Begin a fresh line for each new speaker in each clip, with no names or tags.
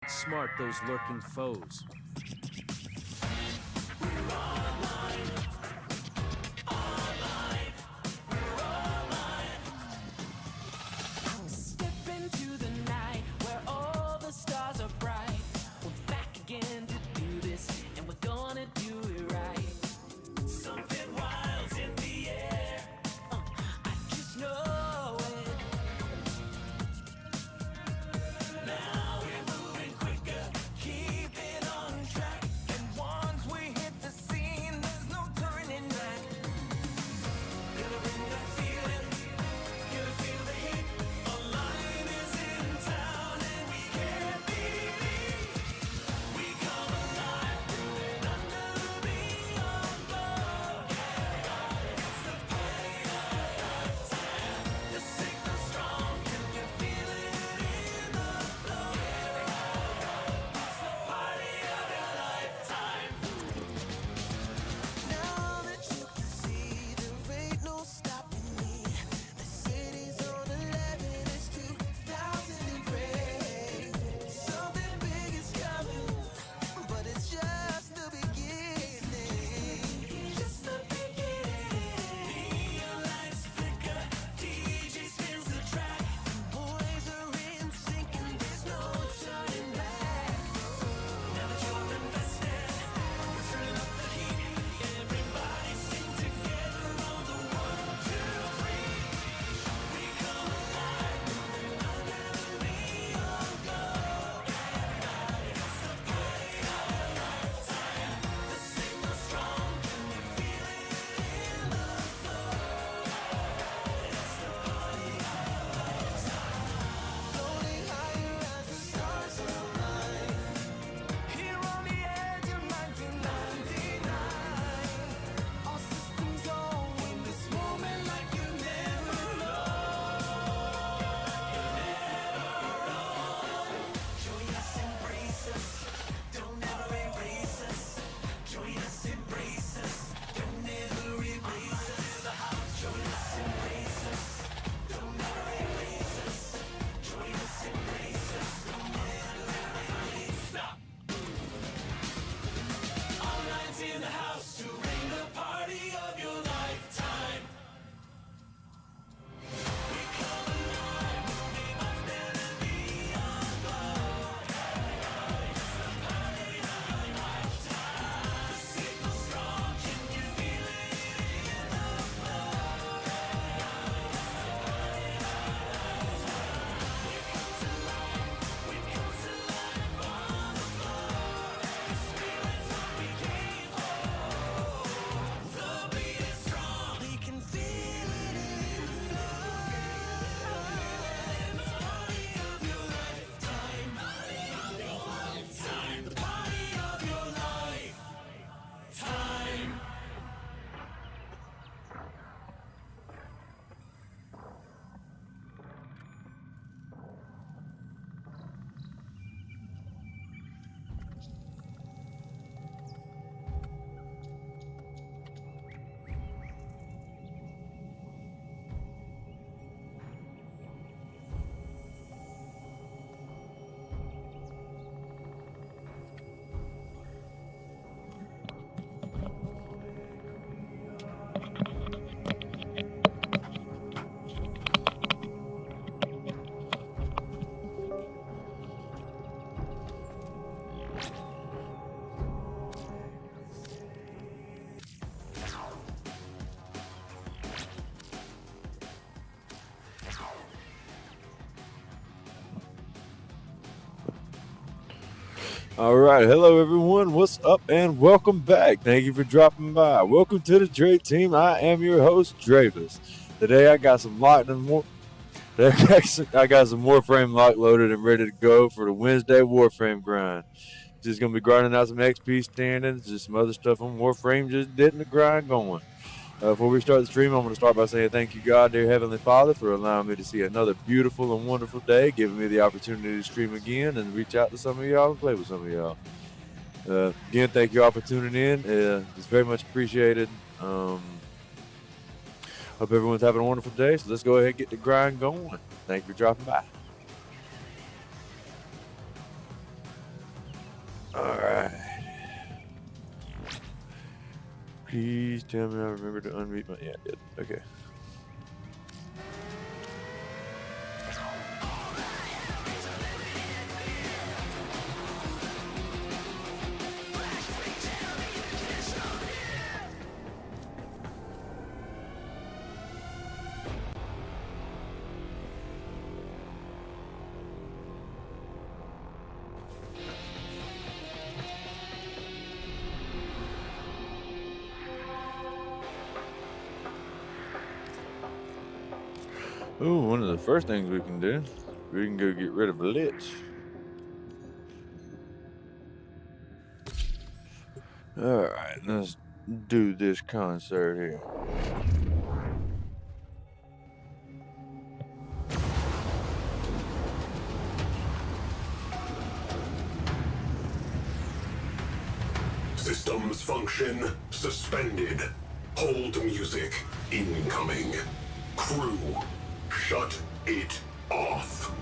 Outsmart those lurking foes.
Step into the night where all the stars are bright. We're back again to do this, and we're gonna do it right. Something wild's in the air. I just know it. Now we're moving quicker, keeping on track. And once we hit the scene, there's no turning back. Gonna bring that feeling, gonna feel the heat. Online is in town and we can't believe we come alive, moving under beyond glow. It's the party of a lifetime. The signal's strong, can you feel it in the flow? It's the party of your lifetime. Now that you can see, there ain't no stopping me. The city's on 11, it's 2003. Something big is coming, but it's just the beginning. Just the beginning. Neon lights flicker, DJ spins the track. Boys are in sync and there's no turning back. Now that you're invested, we're turning up the heat. Everybody sing together on the 1, 2, 3. We come alive, moving under beyond glow. It's the party of a lifetime. The signal's strong, can you feel it in the flow? It's the party of a lifetime. Floating higher as the stars align. Here on the edge of 1999. All systems on in this moment like you never join us, embrace us, don't ever erase us. Join us, embrace us, don't ever erase us. Join us, embrace us, don't ever erase us. Join us, embrace us, don't ever erase us. Stop. Online's in the house to bring the party of your lifetime. We come alive, moving under and beyond glow. It's the party of your lifetime. The signal's strong, can you feel it in the flow? It's the party of your lifetime. We come to life, we come to life on the floor. This feeling's what we came for. The beat is strong, we can feel it in the flow. It's the party of your lifetime. Party of your lifetime. The party of your lifetime.
All right, hello everyone. What's up and welcome back. Thank you for dropping by. Welcome to the Dre Team. I am your host, Dravis. Today I got some Warframe lock loaded and ready to go for the Wednesday Warframe grind. Just gonna be grinding out some XP standings, just some other stuff on Warframe, just getting the grind going. Before we start the stream, I'm going to start by saying thank you, God, dear Heavenly Father, for allowing me to see another beautiful and wonderful day, giving me the opportunity to stream again and reach out to some of y'all and play with some of y'all. Again, thank you all for tuning in. It's very much appreciated. Hope everyone's having a wonderful day. So let's go ahead and get the grind going. Thank you for dropping by. Alright. Please tell me I remember to unmute my... Yeah, I did. Okay. Ooh, one of the first things we can do, we can go get rid of Blitz. Alright, let's do this concert here.
Systems function suspended. Hold music incoming. Crew, shut it off.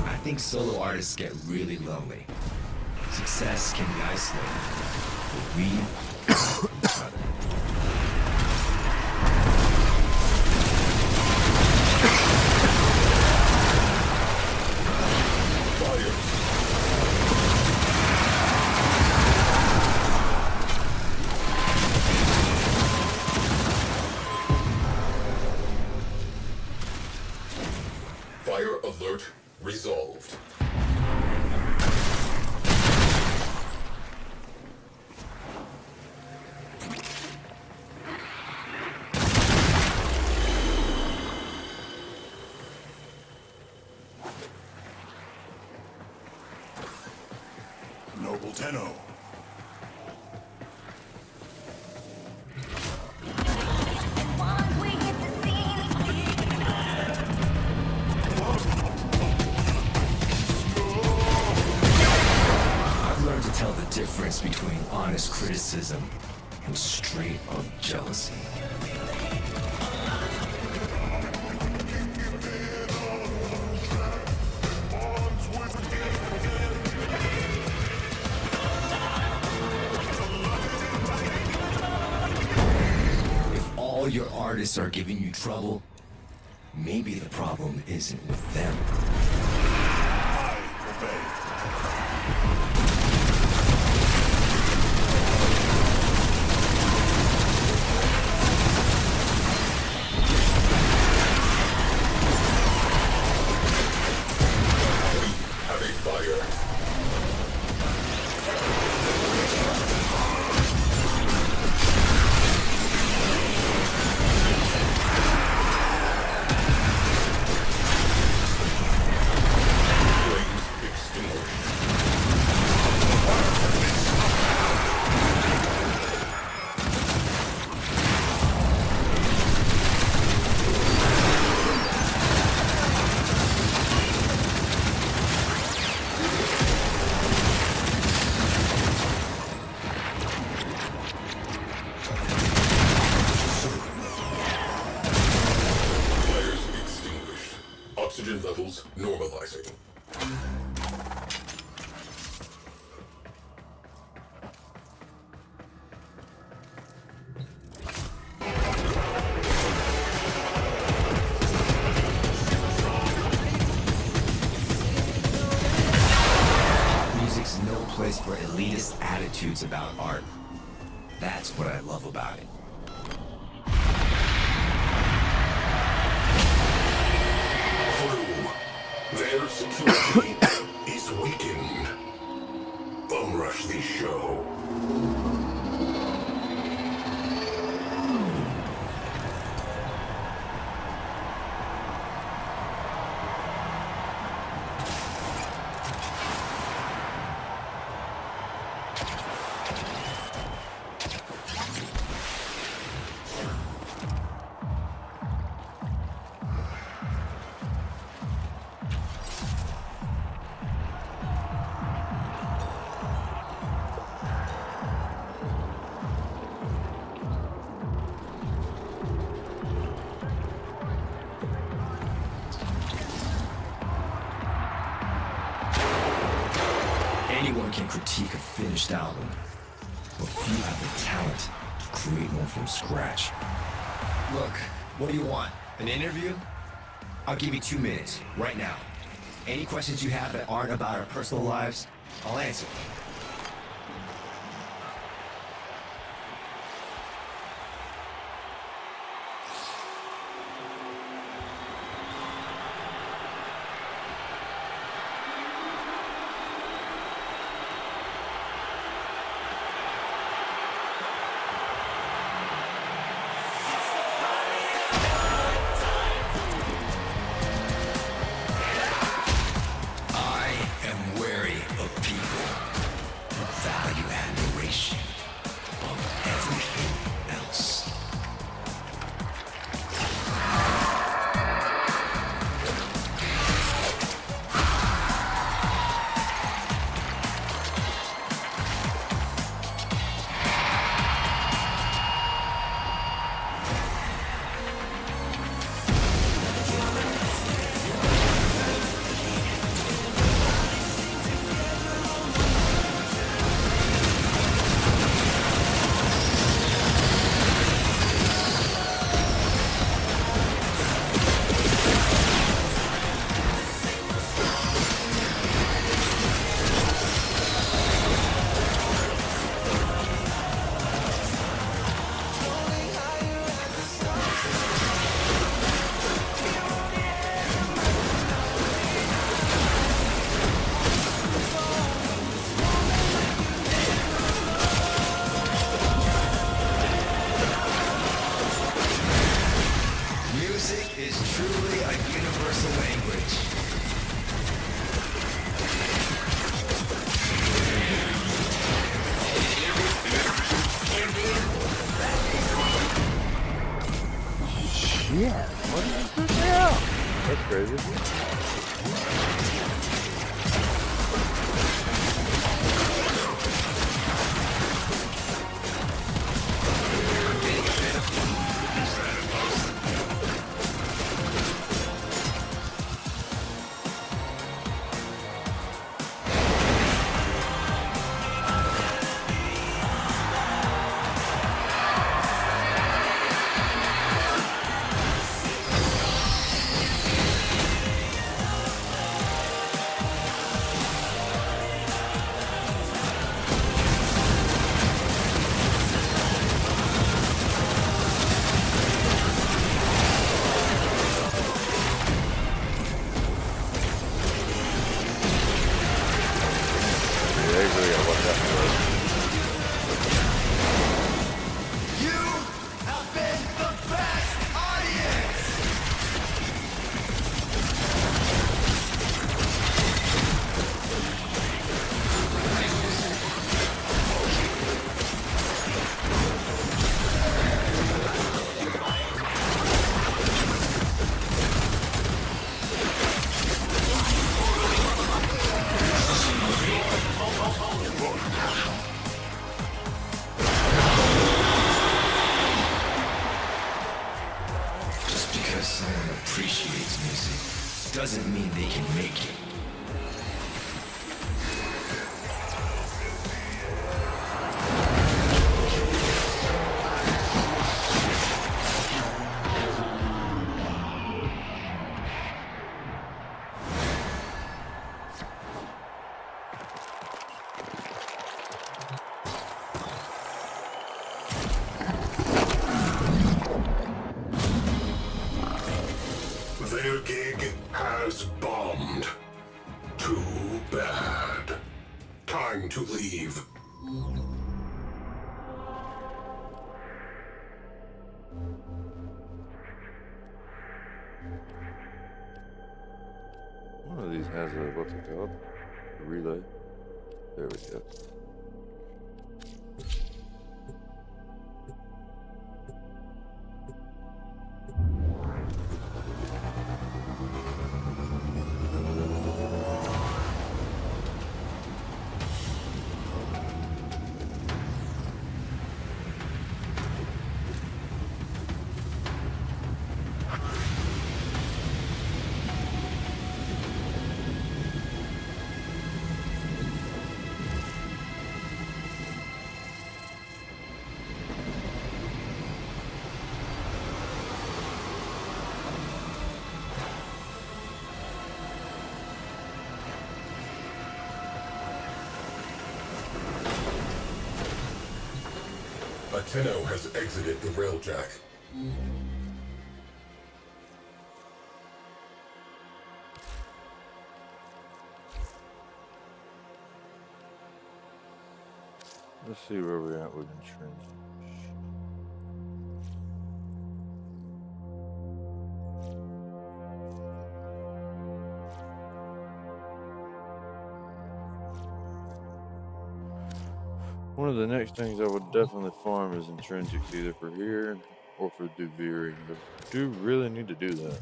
I think solo artists get really lonely. Success can be isolating, but we each other.
Fire alert resolved. Noble Tenno.
I've learned to tell the difference between honest criticism and straight up jealousy. If all your artists are giving you trouble, maybe the problem isn't with them.
I obey. Heavy fire. Flames extinguished. Fires extinguished. Oxygen levels normalizing.
Music's no place for elitist attitudes about art. That's what I love about it.
Crew, their security is weakened. Bum rush the show.
Anyone can critique a finished album, but few have the talent to create one from scratch. Look, what do you want? An interview? I'll give you 2 minutes, right now. Any questions you have that aren't about our personal lives, I'll answer.
Yeah. What is this now? That's crazy.
Doesn't mean they can make it.
Their gig has bombed. Too bad. Time to leave.
One of these has a, what's it called? A relay. There we go.
Tenno has exited the railjack.
Let's see where we're at with insurance. One of the next things I would definitely farm is intrinsics, either for here or for Duviri. I do really need to do that.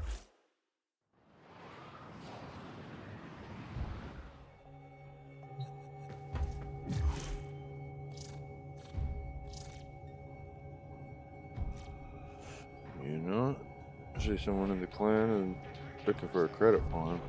You know, I see someone in the clan and looking for a credit farm.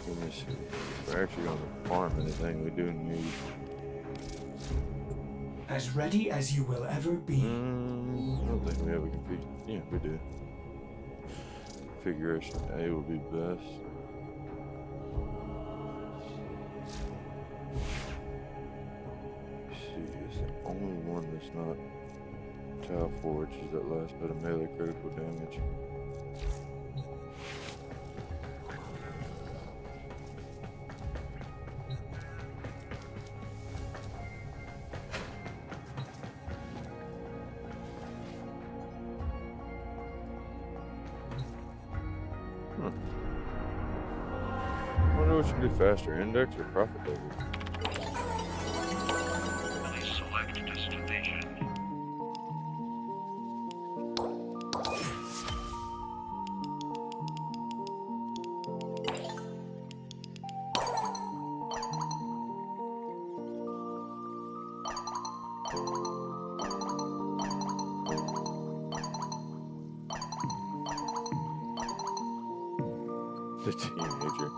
Let me see. If we're actually going to farm anything, we do need.
As ready as you will ever be.
I don't think we ever compete. Yeah, we do. Configuration A will be best. Let's see, it's the only one that's not Tau Forge is that last bit of melee critical damage. I wonder what should be faster, index or profit level?
Please select destination.
The teenager.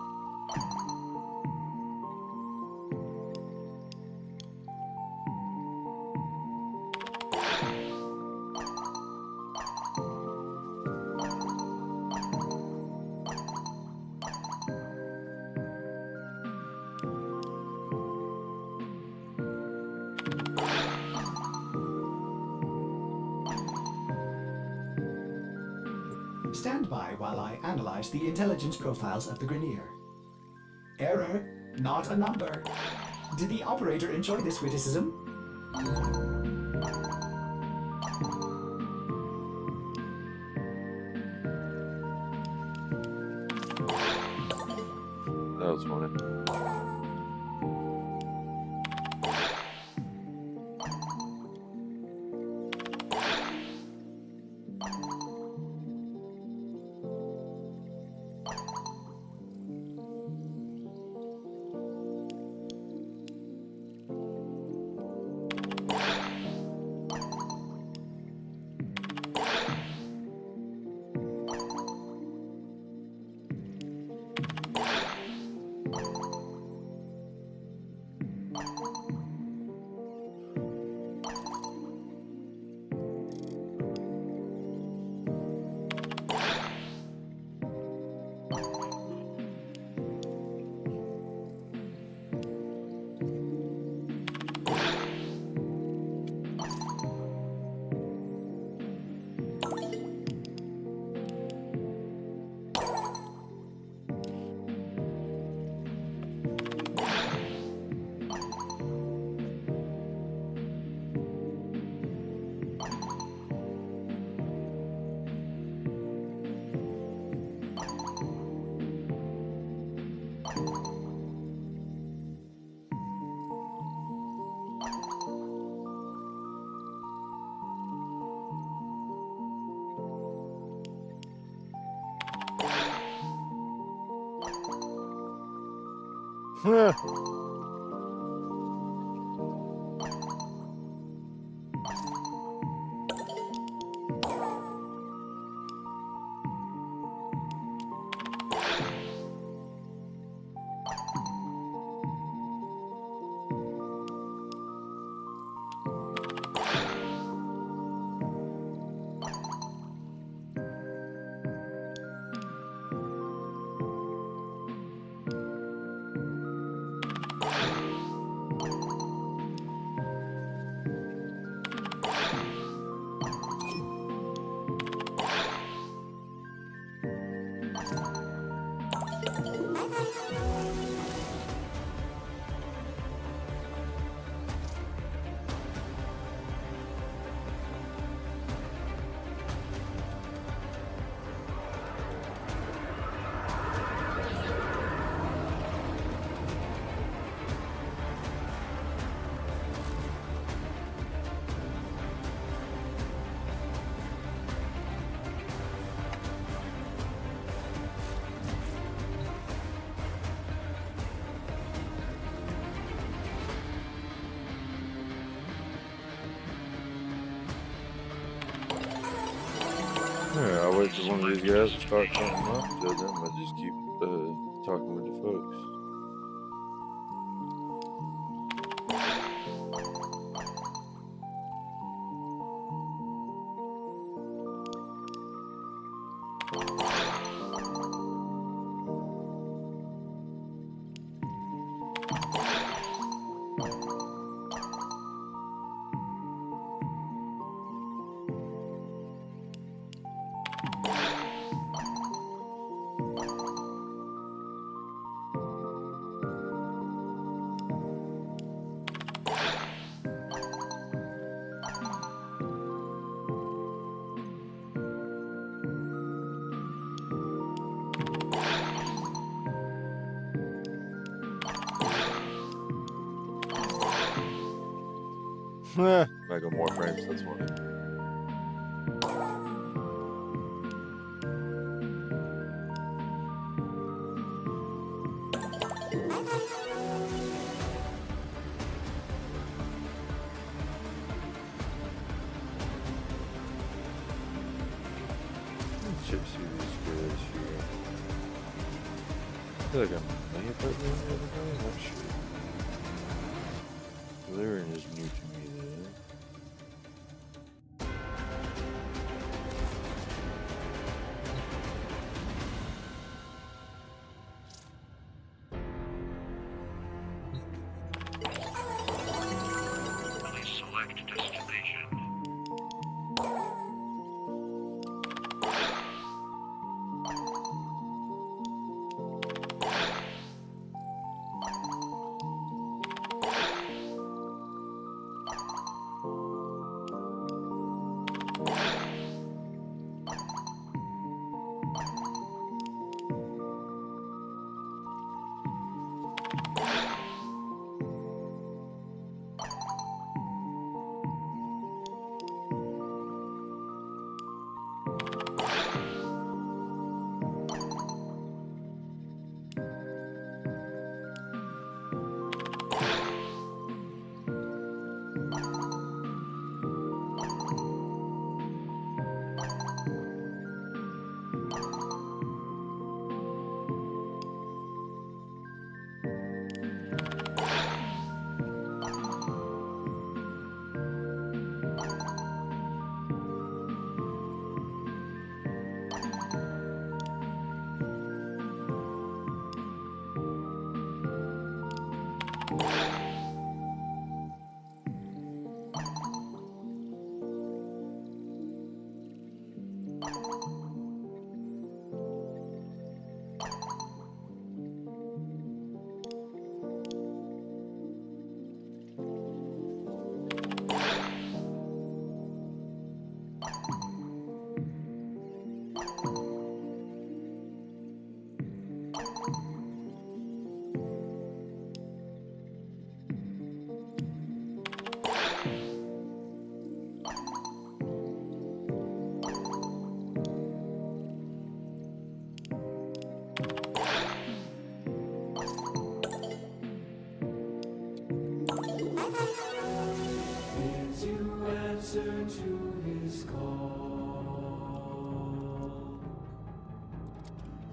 Stand by while I analyze the intelligence profiles of the Grenier. Error, not a number. Did the operator enjoy this witticism?
That was funny. Yeah, I'll wait for one of these guys to start talking up to them. I'll just keep talking with the folks. Back on Warframes, that's funny. Chip series good here. I feel like I may have played them the other day, I'm not sure. Valerian is new to me though.
Please select destination.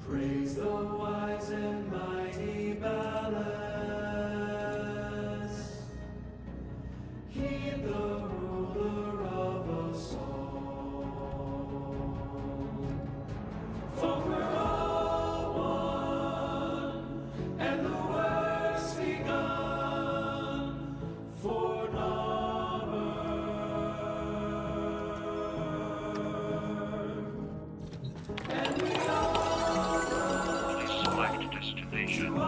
Praise the wise and mighty balance. Heed the ruler of us all. For we're all one, and the work's begun for number. And we all
Please select destination. destination.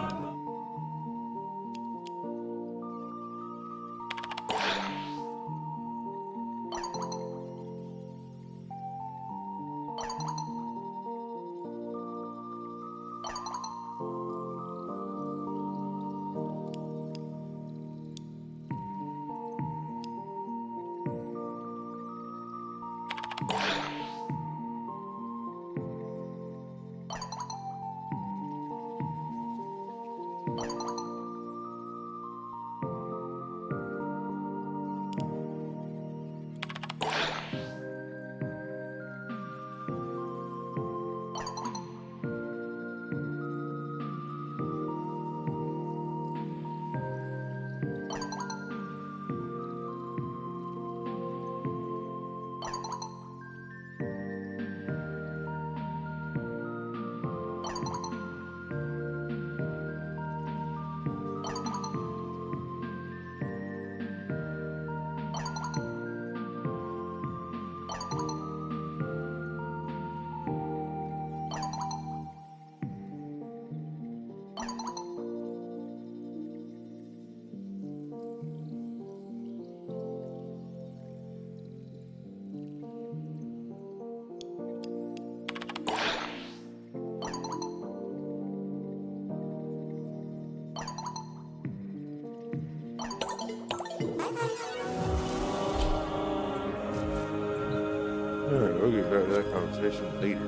Alright, we'll get back to that conversation later.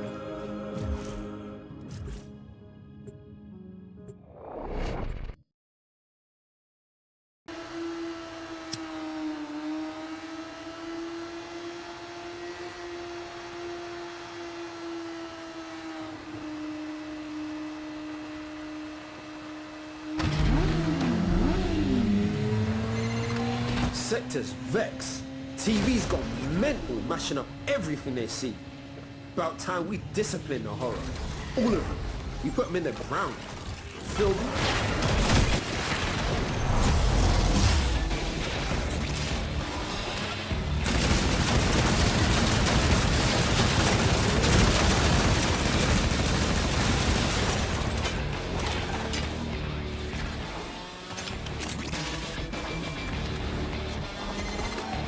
Sectors vex. TV's gone mental, mashing up everything they see. About time we discipline the horror. All of them. We put them in the ground. Feel me?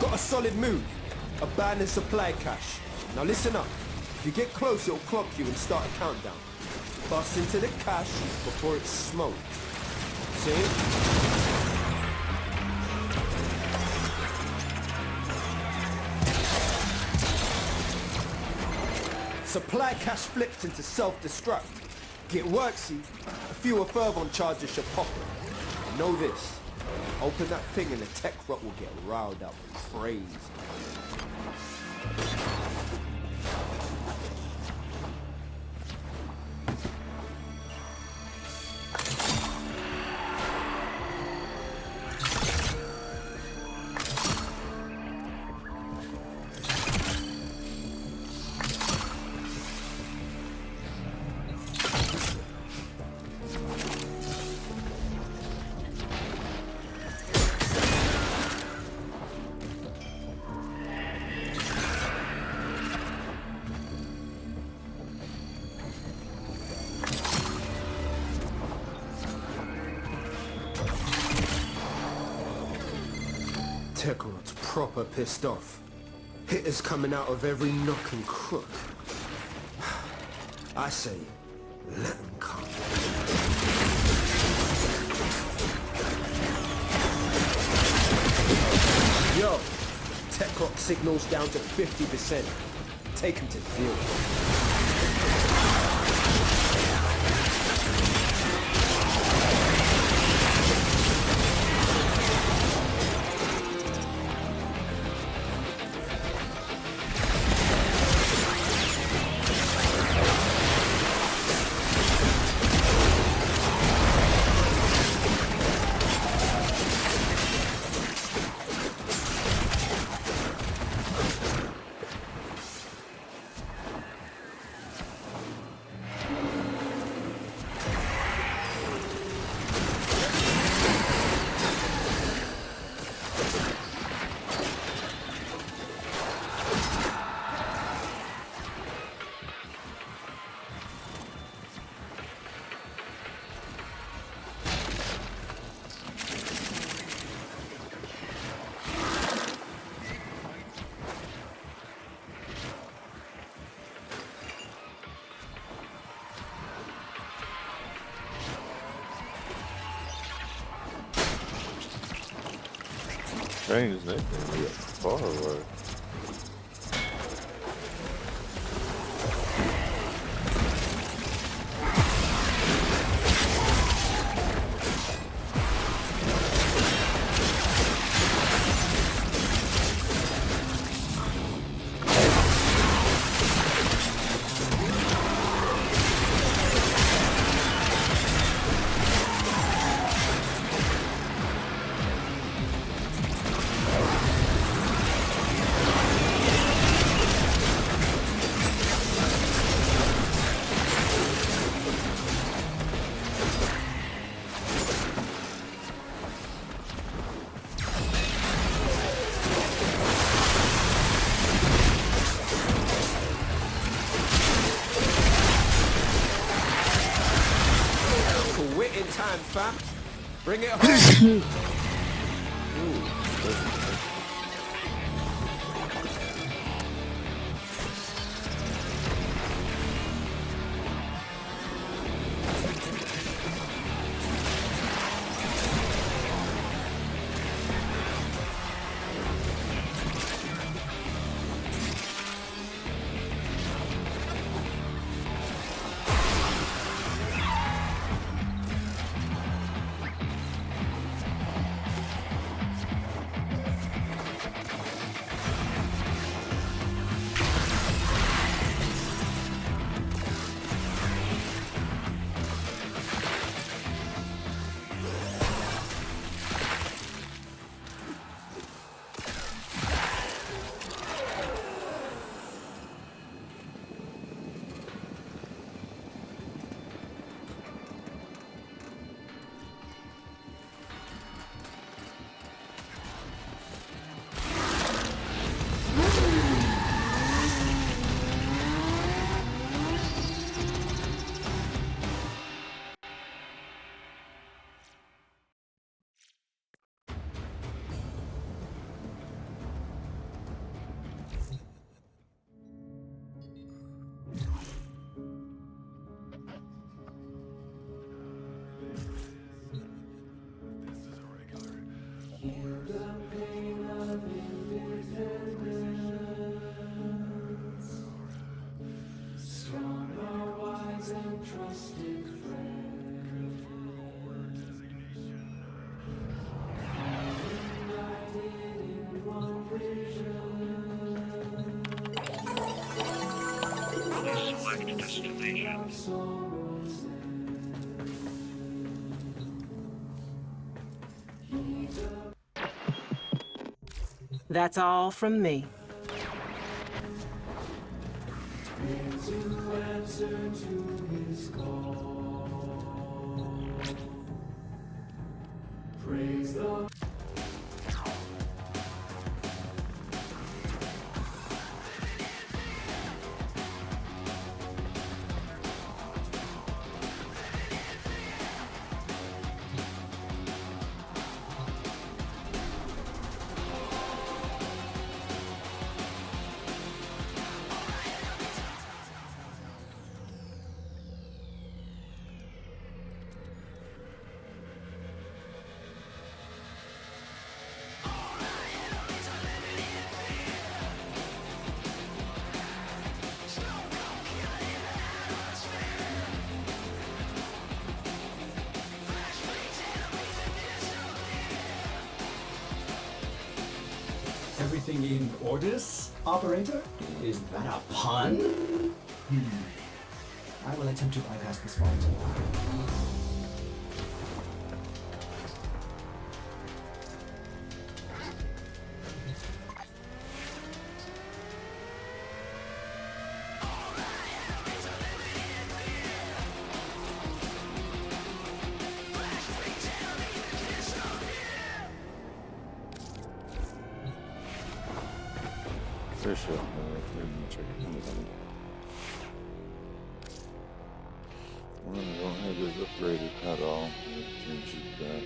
Got a solid move. Abandoned supply cache. Now listen up. If you get close, it'll clock you and start a countdown. Bust into the cache before it's smoked. See? Supply cache flipped into self-destruct. Get worksy. A few further on charges should pop it. Know this. Open that thing and the tech rot will get riled up crazy. Techrot's proper pissed off. Hitters coming out of every nook and crook. I say, let them come. Yo, Techrot signals down to 50%. Take him to zero.
Dang, this next thing we got far away.
Quit in time, fam. Bring it home.
Please select destination.
That's all from me.
Everything in orders, operator? Is that a pun? I will attempt to bypass this fault.
For sure. Check it. Well, I don't have this upgraded at all. Change it back.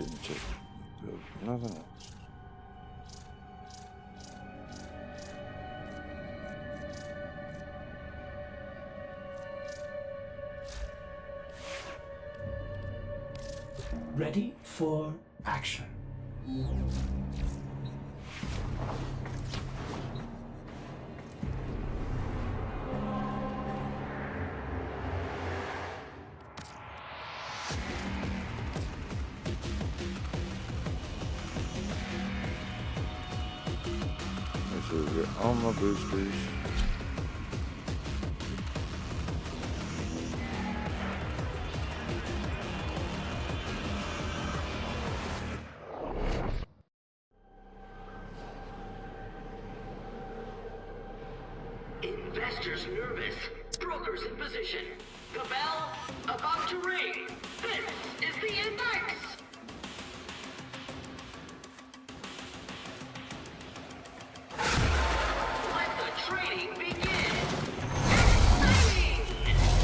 Didn't check. Nothing else.
Ready for action.
Make sure we get all my boosters.
Investors nervous. Brokers in position. The bell about to ring. This is the index. Let the trading begin. Exciting!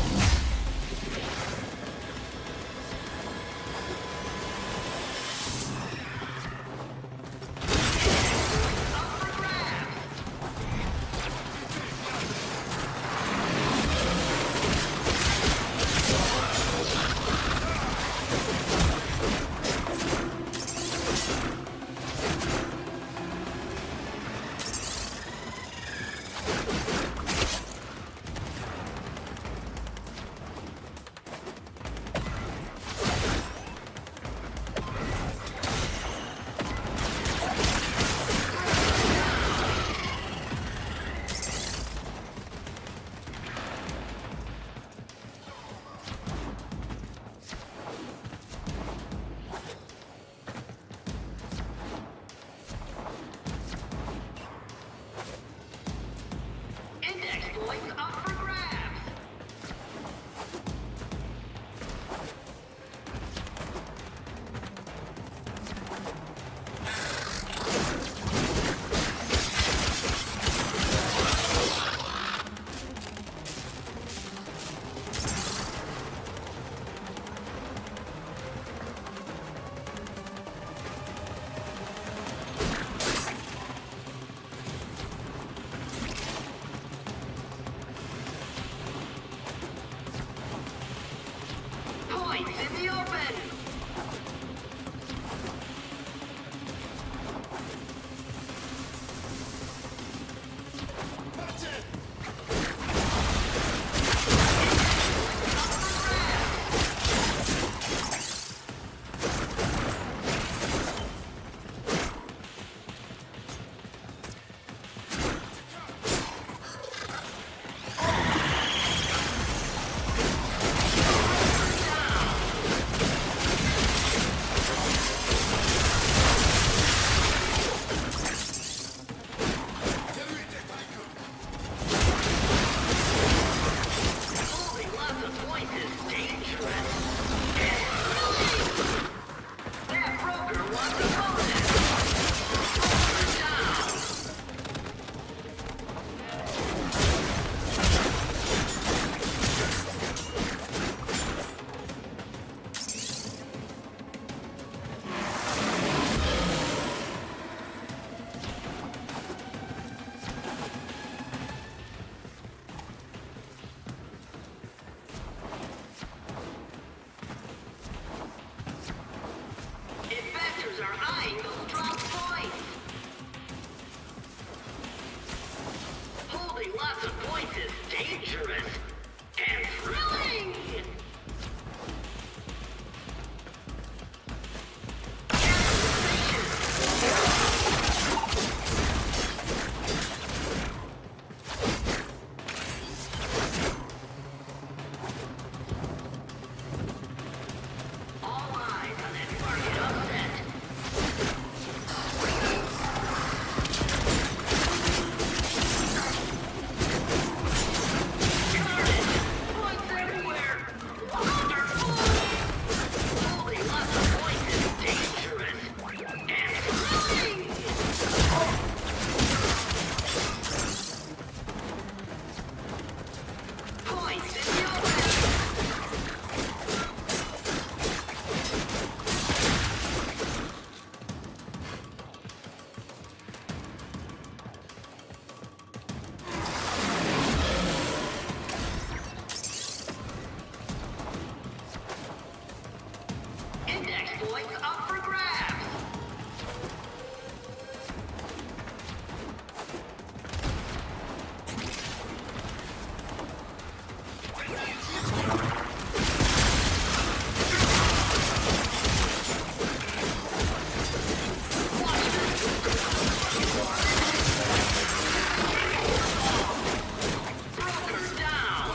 Up for grabs. Index points up for grabs. Points in the open. Holding lots of points is dangerous. And thrilling. That broker wants a bonus. Broker down. Investors are eyeing those drop points. Holding lots of points is dangerous and thrilling. All eyes on that market upset. Carnage! Points everywhere! Wonderful! Holding lots of points is dangerous and thrilling! Points in the open! points up for grabs. Broker down.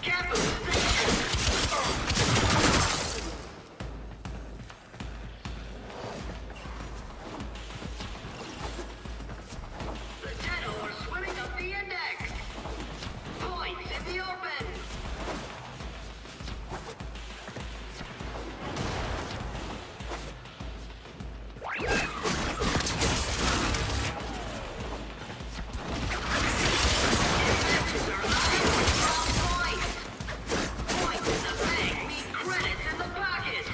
Capital The Tenno are swimming up the index. Points in the open. Investors are eyeing points. Points in the bank mean credits in the pocket.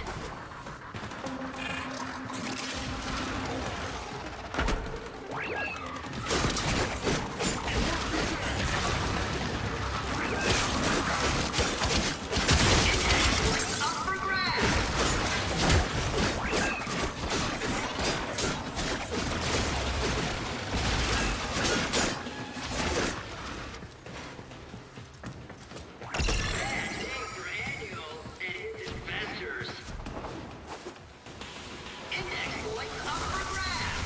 Up for grabs. Bad day for Annual and his investors. Index points up for grabs.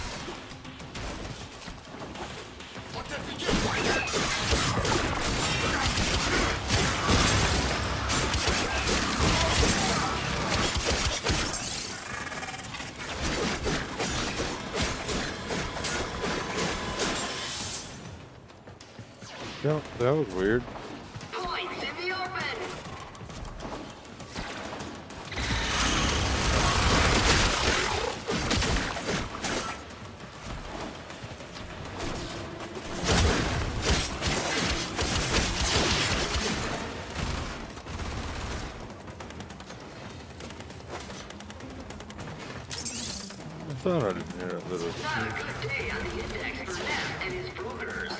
That was weird.
Points in the open.
I thought I didn't hear that little.
Not a good day on the index for Neff and his brokers.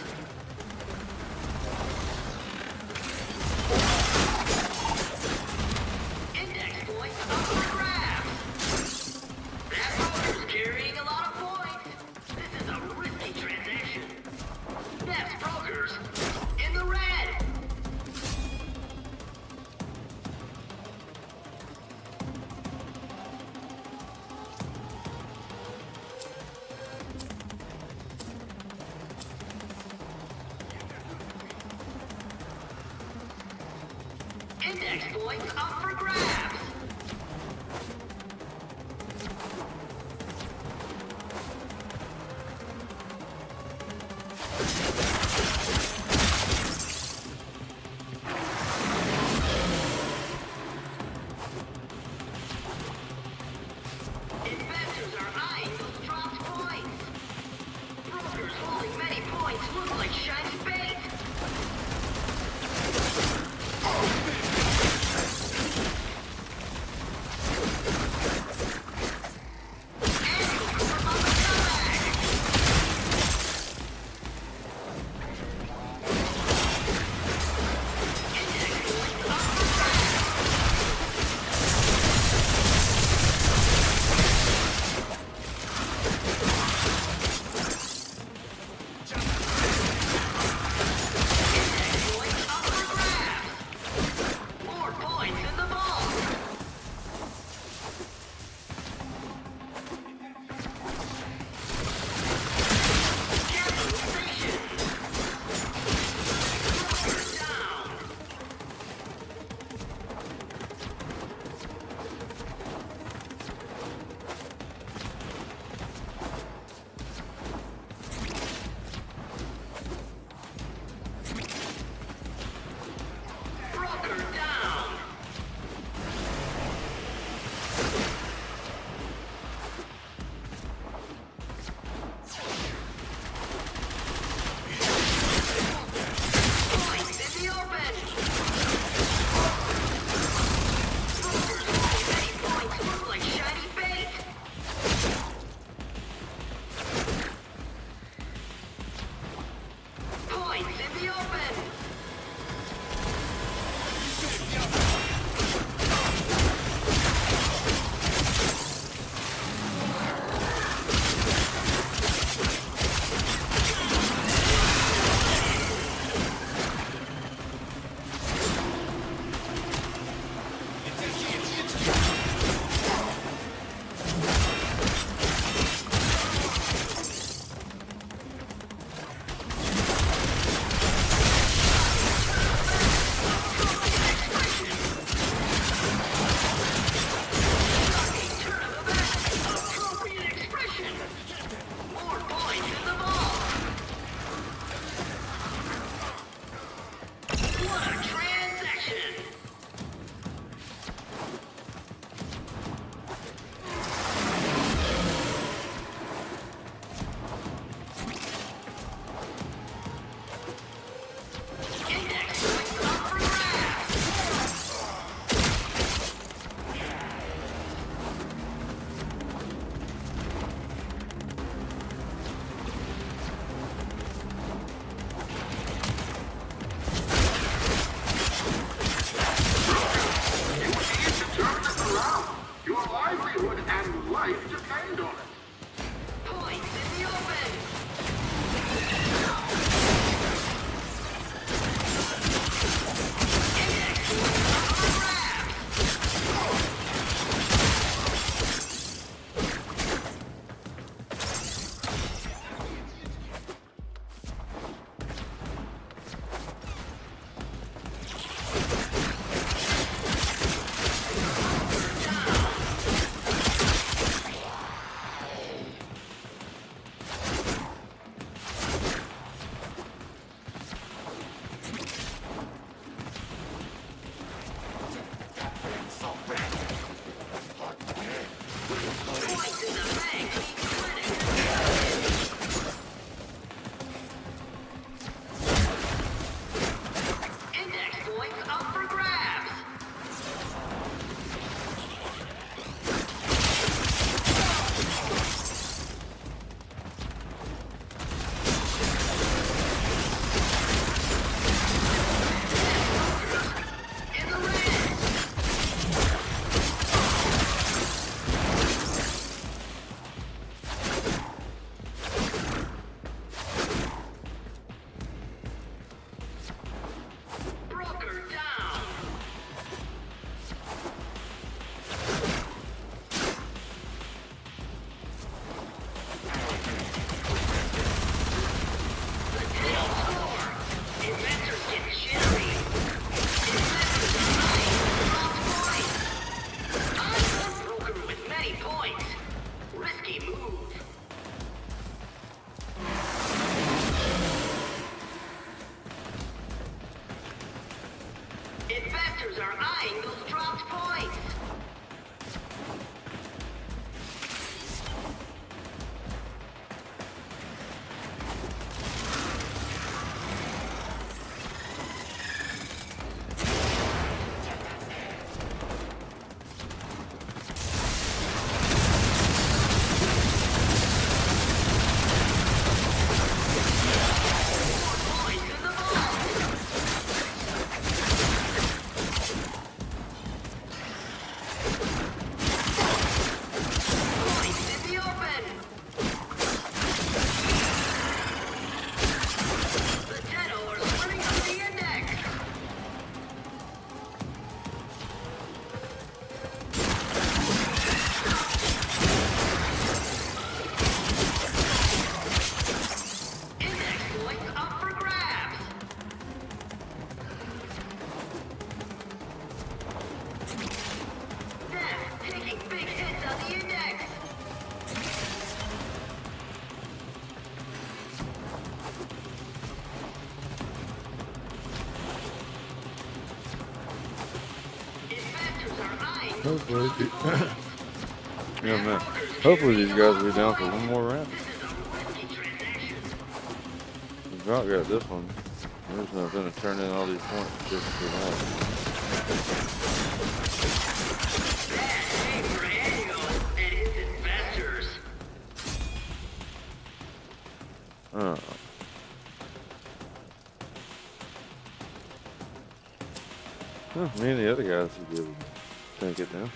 Index points up for grabs. That broker's carrying a lot of points. This is a risky transaction. Neff's brokers in the red. Index points up for grabs. Investors are eyeing those dropped points. Brokers holding many points look like shiny bait. Investors are eyeing those dropped points.
Hopefully, yeah, man. Hopefully these guys will be down for one more round. The Brock got this one. There's nothing to turn in all these points just for that. Me and the other guys should be able to take it down.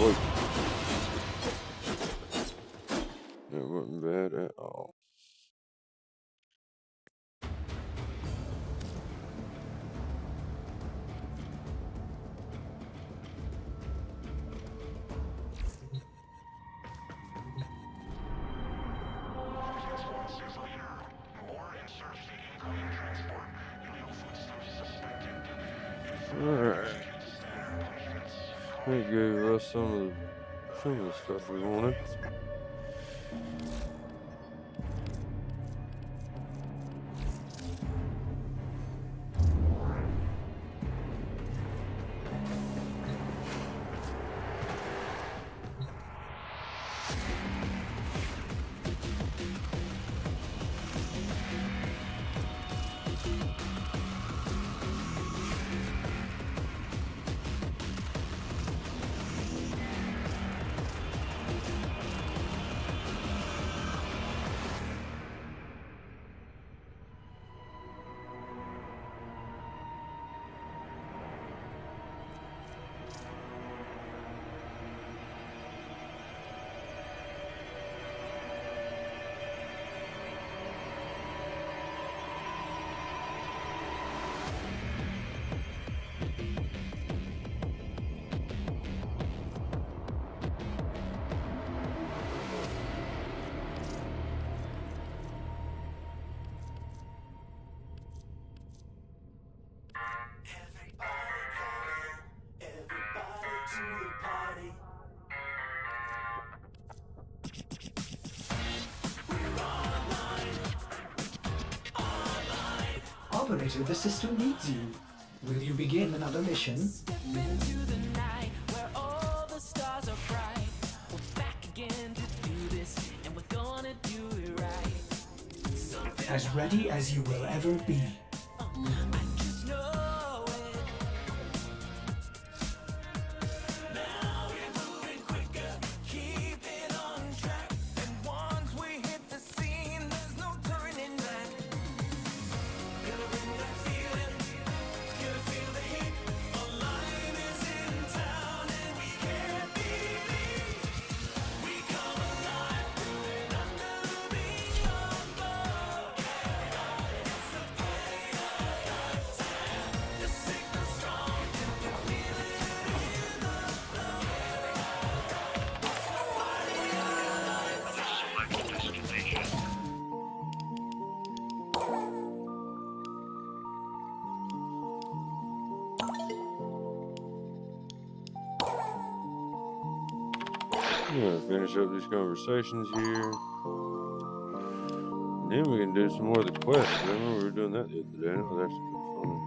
voice. It wasn't bad at all. Alright. It gave us some of the stuff we wanted.
Operator, the system needs you. Will you begin another mission?
Into the night where all the stars are bright. We're back again to do this, and we're gonna do it right.
As ready as you will ever be.
I just know it. Now we're moving quicker, keeping on track. And once we hit the scene, there's no turning back. Gonna bring that feeling, gonna feel the heat. A lion is in town, and we can't believe we come alive, moving under the beam of love. It's the pain of a lifetime. The signal strong, and we feel it in the flow. It's the party of a lifetime.
Select destination.
I'm gonna finish up these conversations here. Then we can do some more of the quests. I remember we were doing that the other day. That was actually fun.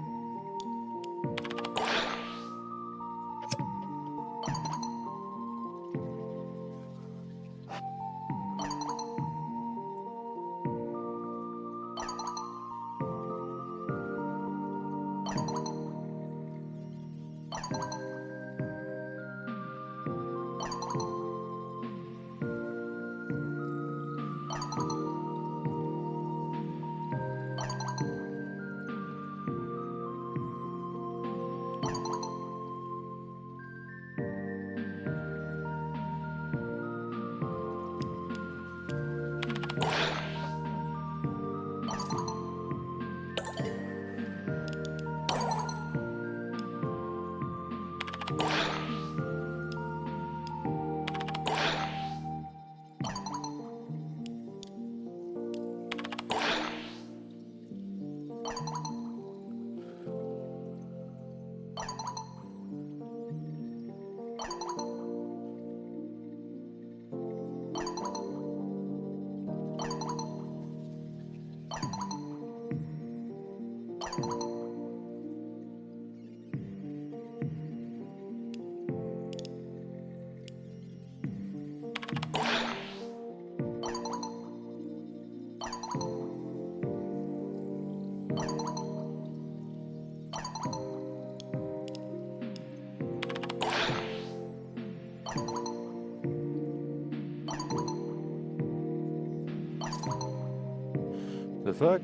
The fuck?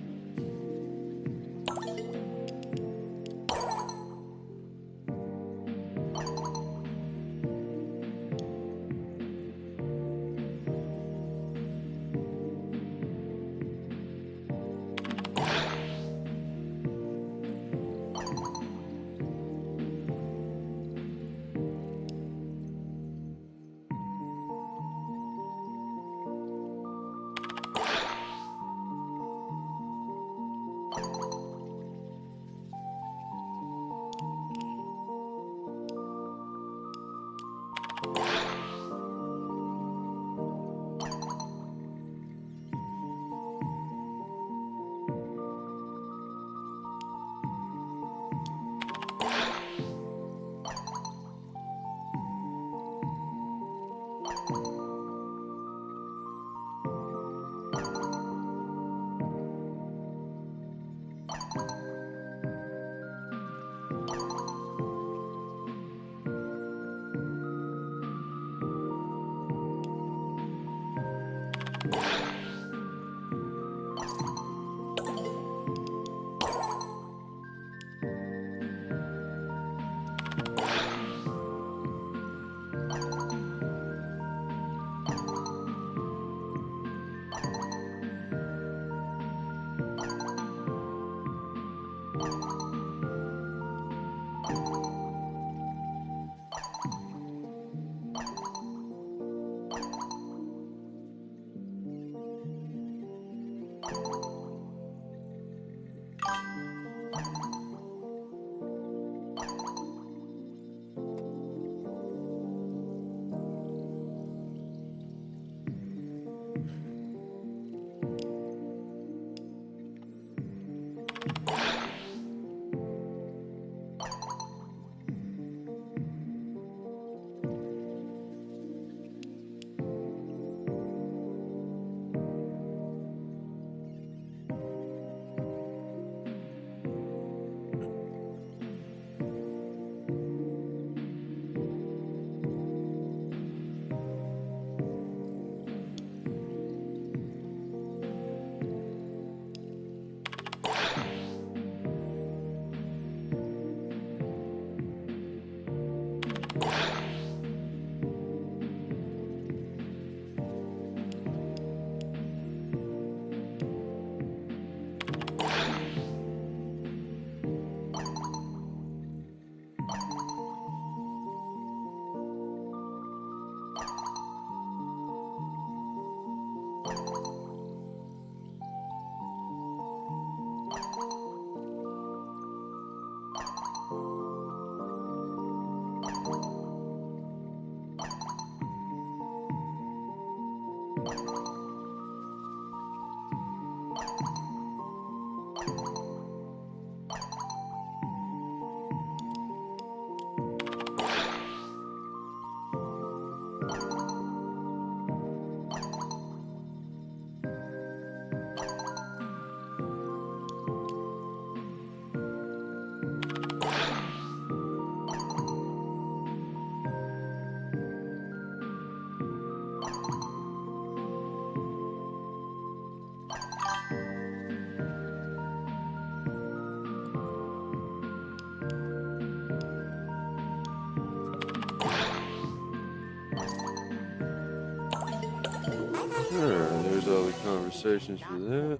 There's all the conversations for that.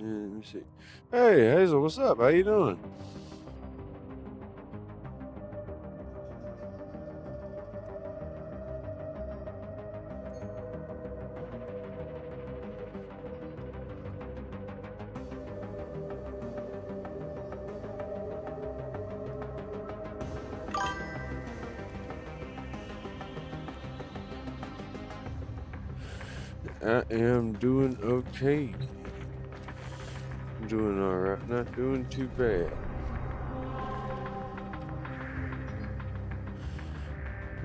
And let me see. Hey, Hazel, what's up? How you doing? I am doing okay. I'm doing alright, not doing too bad.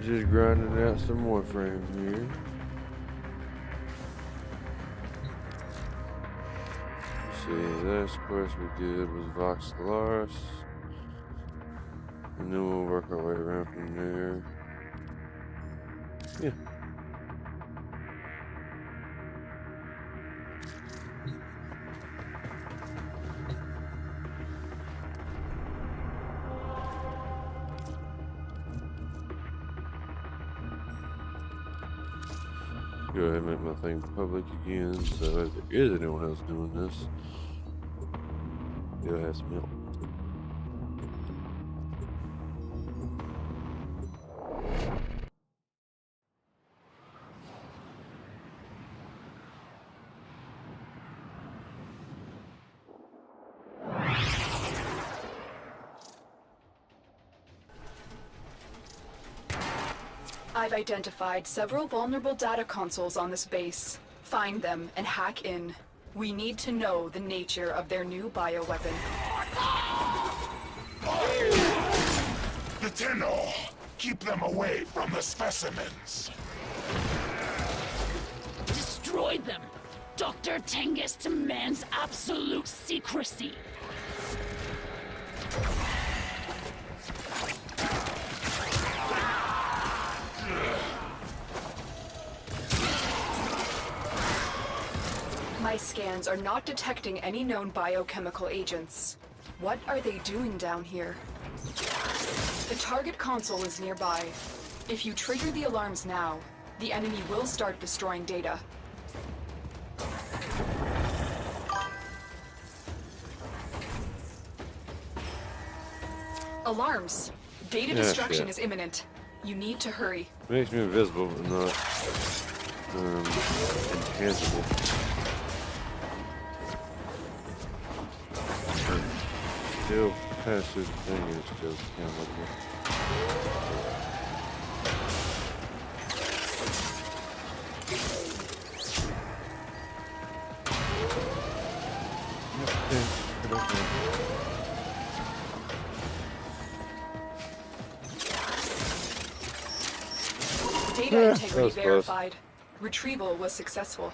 Just grinding out some Warframe here. Let's see, last quest we did was Vox Solaris. And then we'll work our way around from there. Yeah. Go ahead and make my thing public again, so if there is anyone else doing this, you'll have some help.
I've identified several vulnerable data consoles on this base. Find them and hack in. We need to know the nature of their new bioweapon.
The Tenno! Keep them away from the specimens!
destroy them. Dr. Tengus demands absolute secrecy.
My scans are not detecting any known biochemical agents. What are they doing down here? The target console is nearby. If you trigger the alarms now, the enemy will start destroying data. Alarms! Data destruction is imminent. You need to hurry.
Makes me invisible, but not intangible. Still pass through the thing and it's still kind of like
Data integrity verified. Retrieval was successful.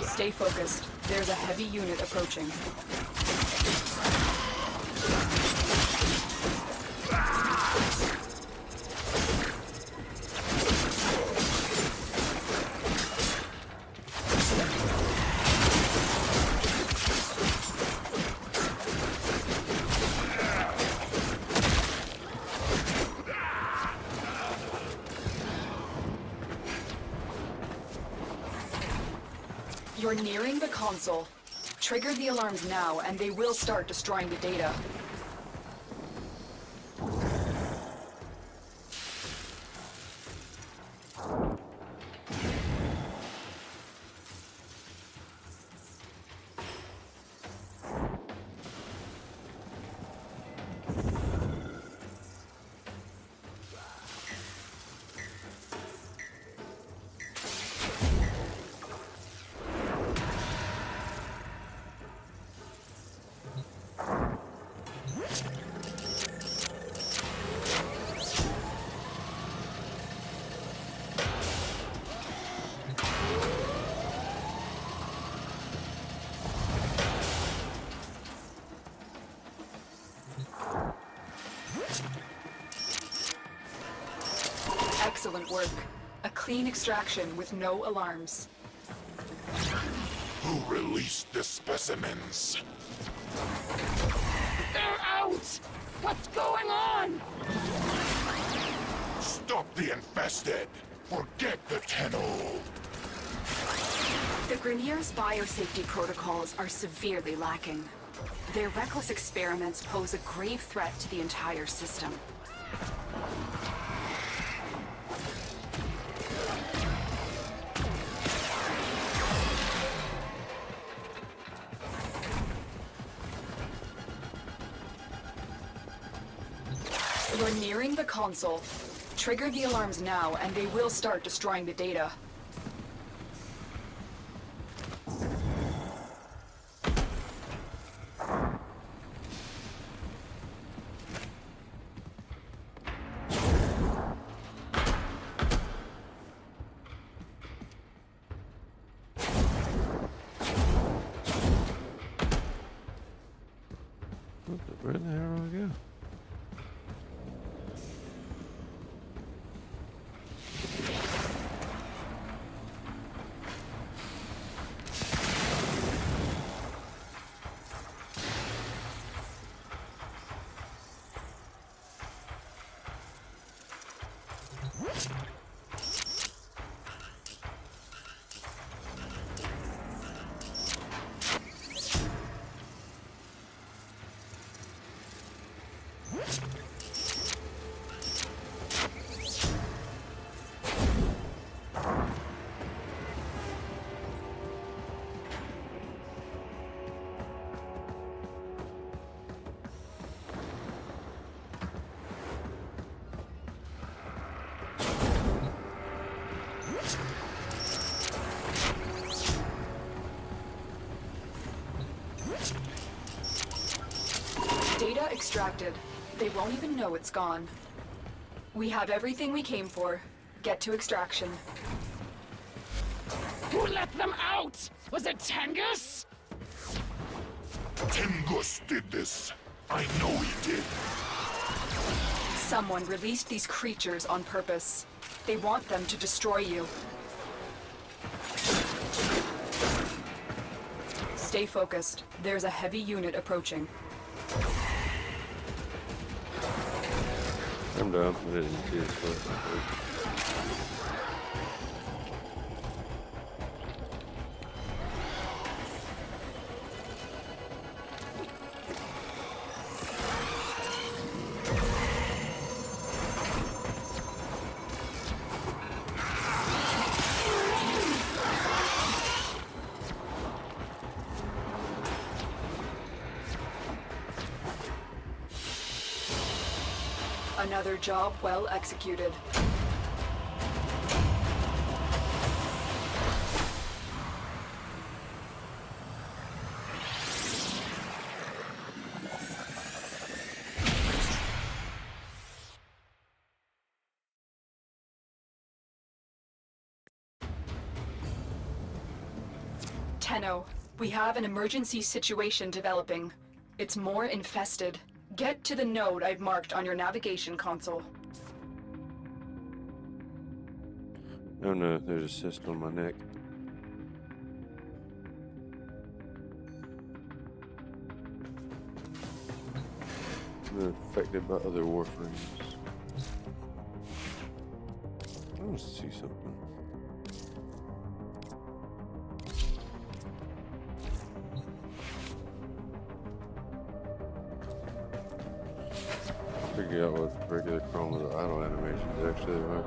Stay focused. There's a heavy unit approaching. You're nearing the console. Trigger the alarms now, and they will start destroying the data. Excellent work. A clean extraction with no alarms.
Who released the specimens?
They're out! What's going on?
Stop the infested! Forget the Tenno!
The Grenier's biosafety protocols are severely lacking. Their reckless experiments pose a grave threat to the entire system. You're nearing the console. Trigger the alarms now, and they will start destroying the data.
where the hell do I go?
extracted. They won't even know it's gone. We have everything we came for. Get to extraction.
Who let them out? Was it Tengus?
Tengus did this. I know he did.
Someone released these creatures on purpose. They want them to destroy you. Stay focused. There's a heavy unit approaching.
I'm done. I didn't see it.
Another job well executed. Tenno, we have an emergency situation developing. It's more infested. Get to the node I've marked on your navigation console.
Oh no, there's a cyst on my neck. I'm affected by other warframes. I want to see something. Figure out what regular chrome with the idle animations actually are.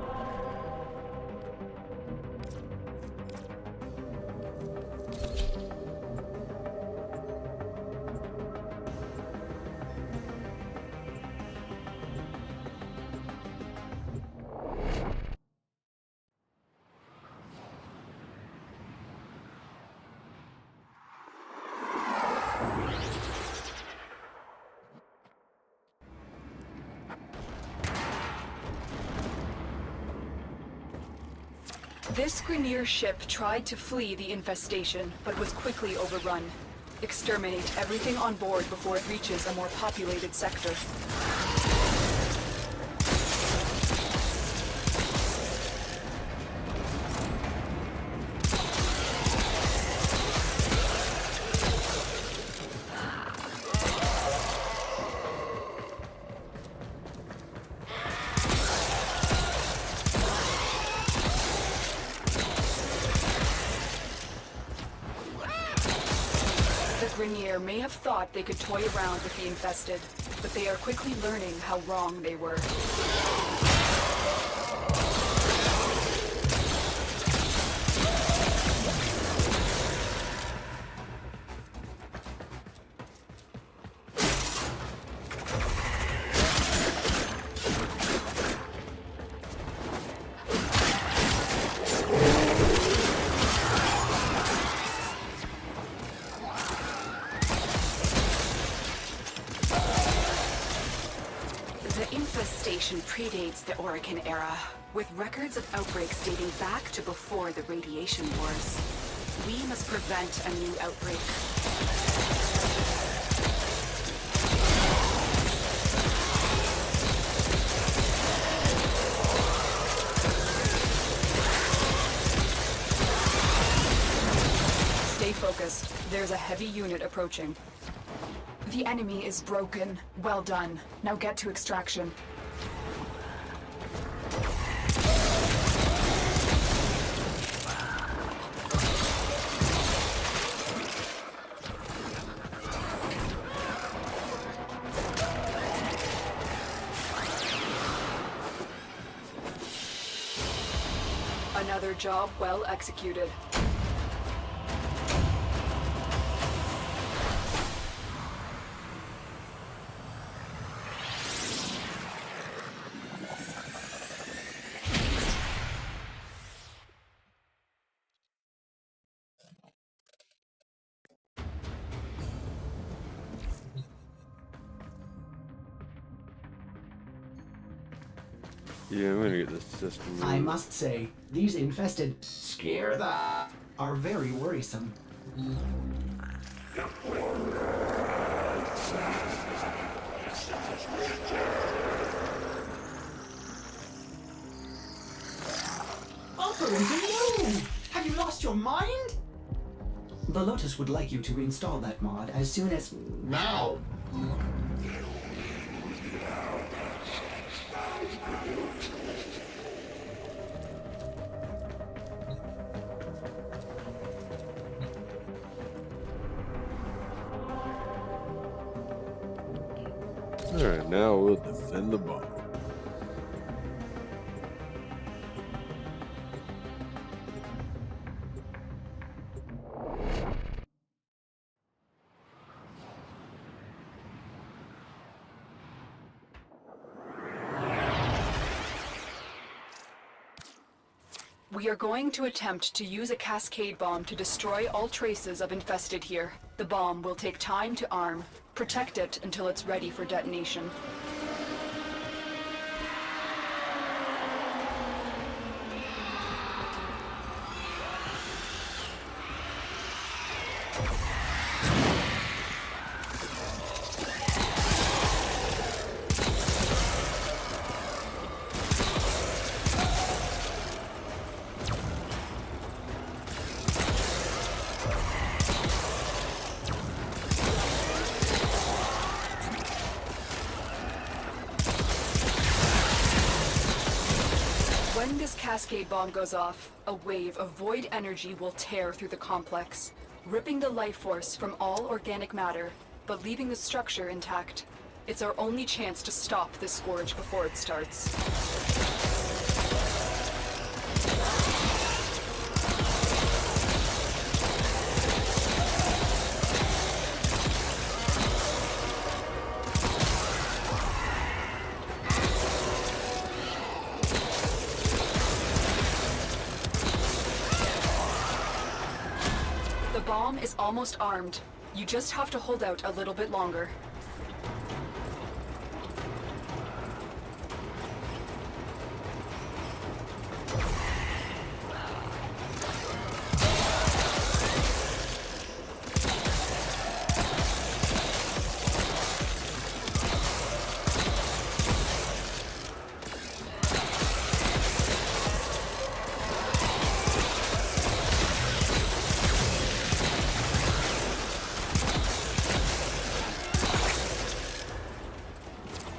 This Grineer ship tried to flee the infestation, but was quickly overrun. Exterminate everything on board before it reaches a more populated sector. Grineer may have thought they could toy around with the infested, but they are quickly learning how wrong they were. Predates the Orokin era, with records of outbreaks dating back to before the Radiation Wars. We must prevent a new outbreak. Stay focused. There's a heavy unit approaching. The enemy is broken. Well done. Now get to extraction. Another job well executed.
Yeah, I'm gonna get this system.
I must say, these infested scare the are very worrisome. Operator, no! Have you lost your mind? The Lotus would like you to install that mod as soon as now.
Alright, now we'll defend the bomb.
We are going to attempt to use a cascade bomb to destroy all traces of infested here. The bomb will take time to arm. Protect it until it's ready for detonation. When this cascade bomb goes off, a wave of void energy will tear through the complex, ripping the life force from all organic matter, but leaving the structure intact. It's our only chance to stop this scourge before it starts. The bomb is almost armed. You just have to hold out a little bit longer.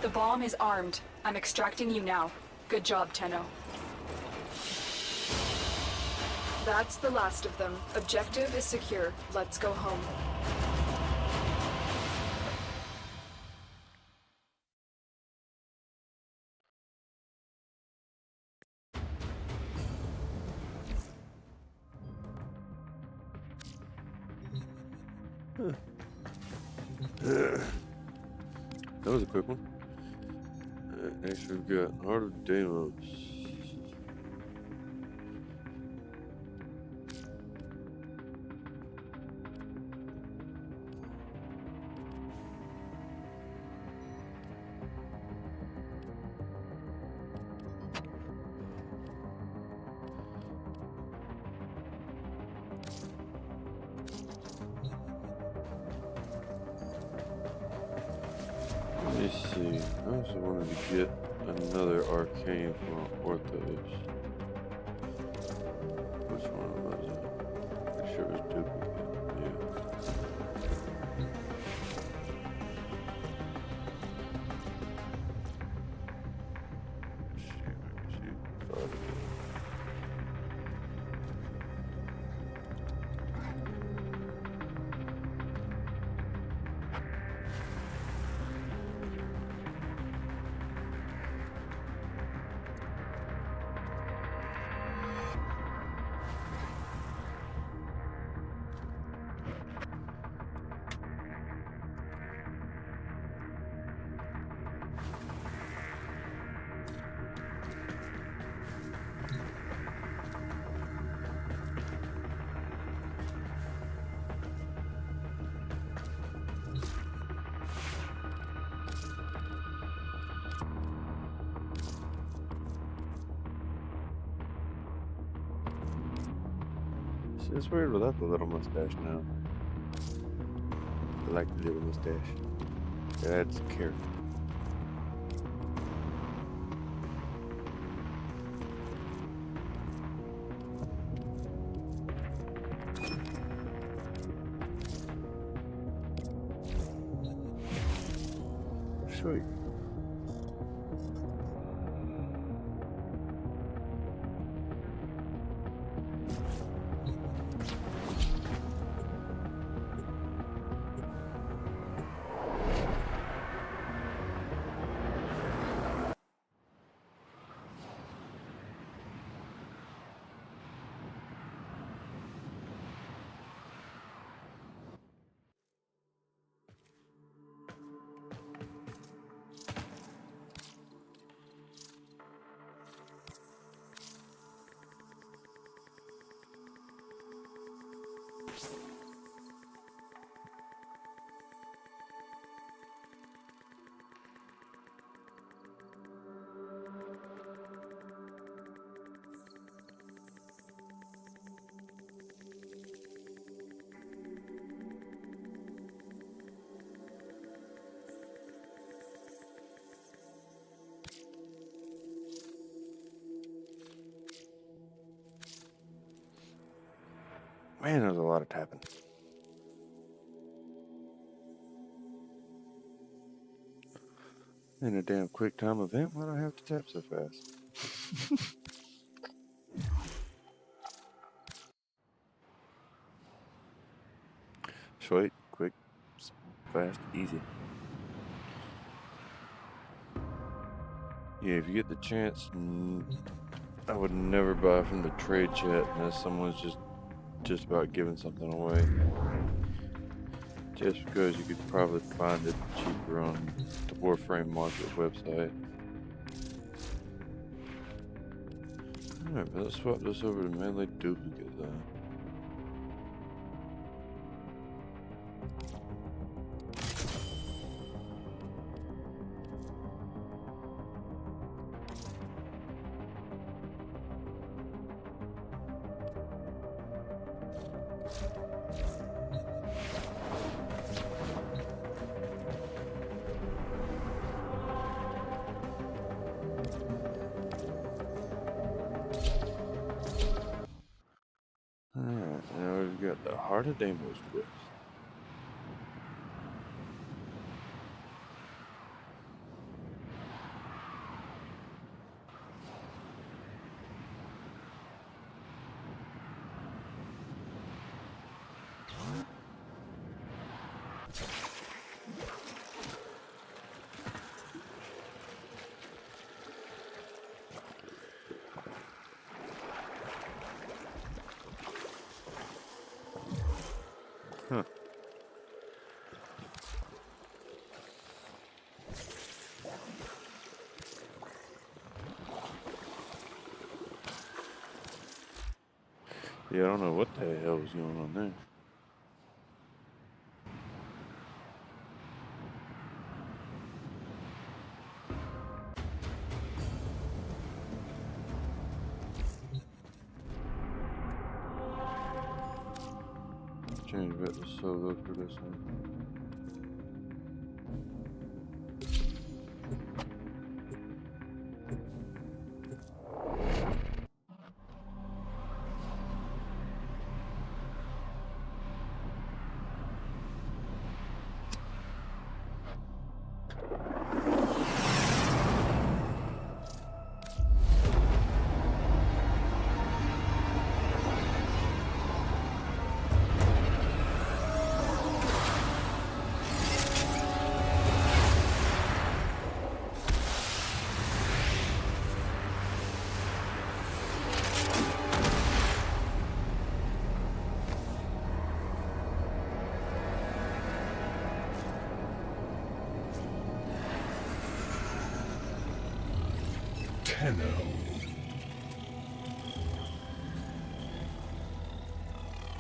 The bomb is armed. I'm extracting you now. Good job, Tenno. That's the last of them. Objective is secure. Let's go home.
That was a quick one. Next we've got Heart of Deimos. Let me see. I also wanted to get another arcane from Orthos. Which one was it? Pretty sure it was duplicate. Yeah. It's weird without the little mustache now. I like the little mustache. It adds character. Sweet. Man, there's a lot of tapping. In a damn quick time event, why do I have to tap so fast? Sweet, quick, fast, easy. Yeah, if you get the chance, I would never buy from the trade chat unless someone's just about giving something away. Just because you could probably find it cheaper on the Warframe market website. Alright, but let's swap this over to melee duplicate though. Alright, now we've got the Heart of Deimos quest. Huh. Yeah, I don't know what the hell was going on there. Change back to solo for this one.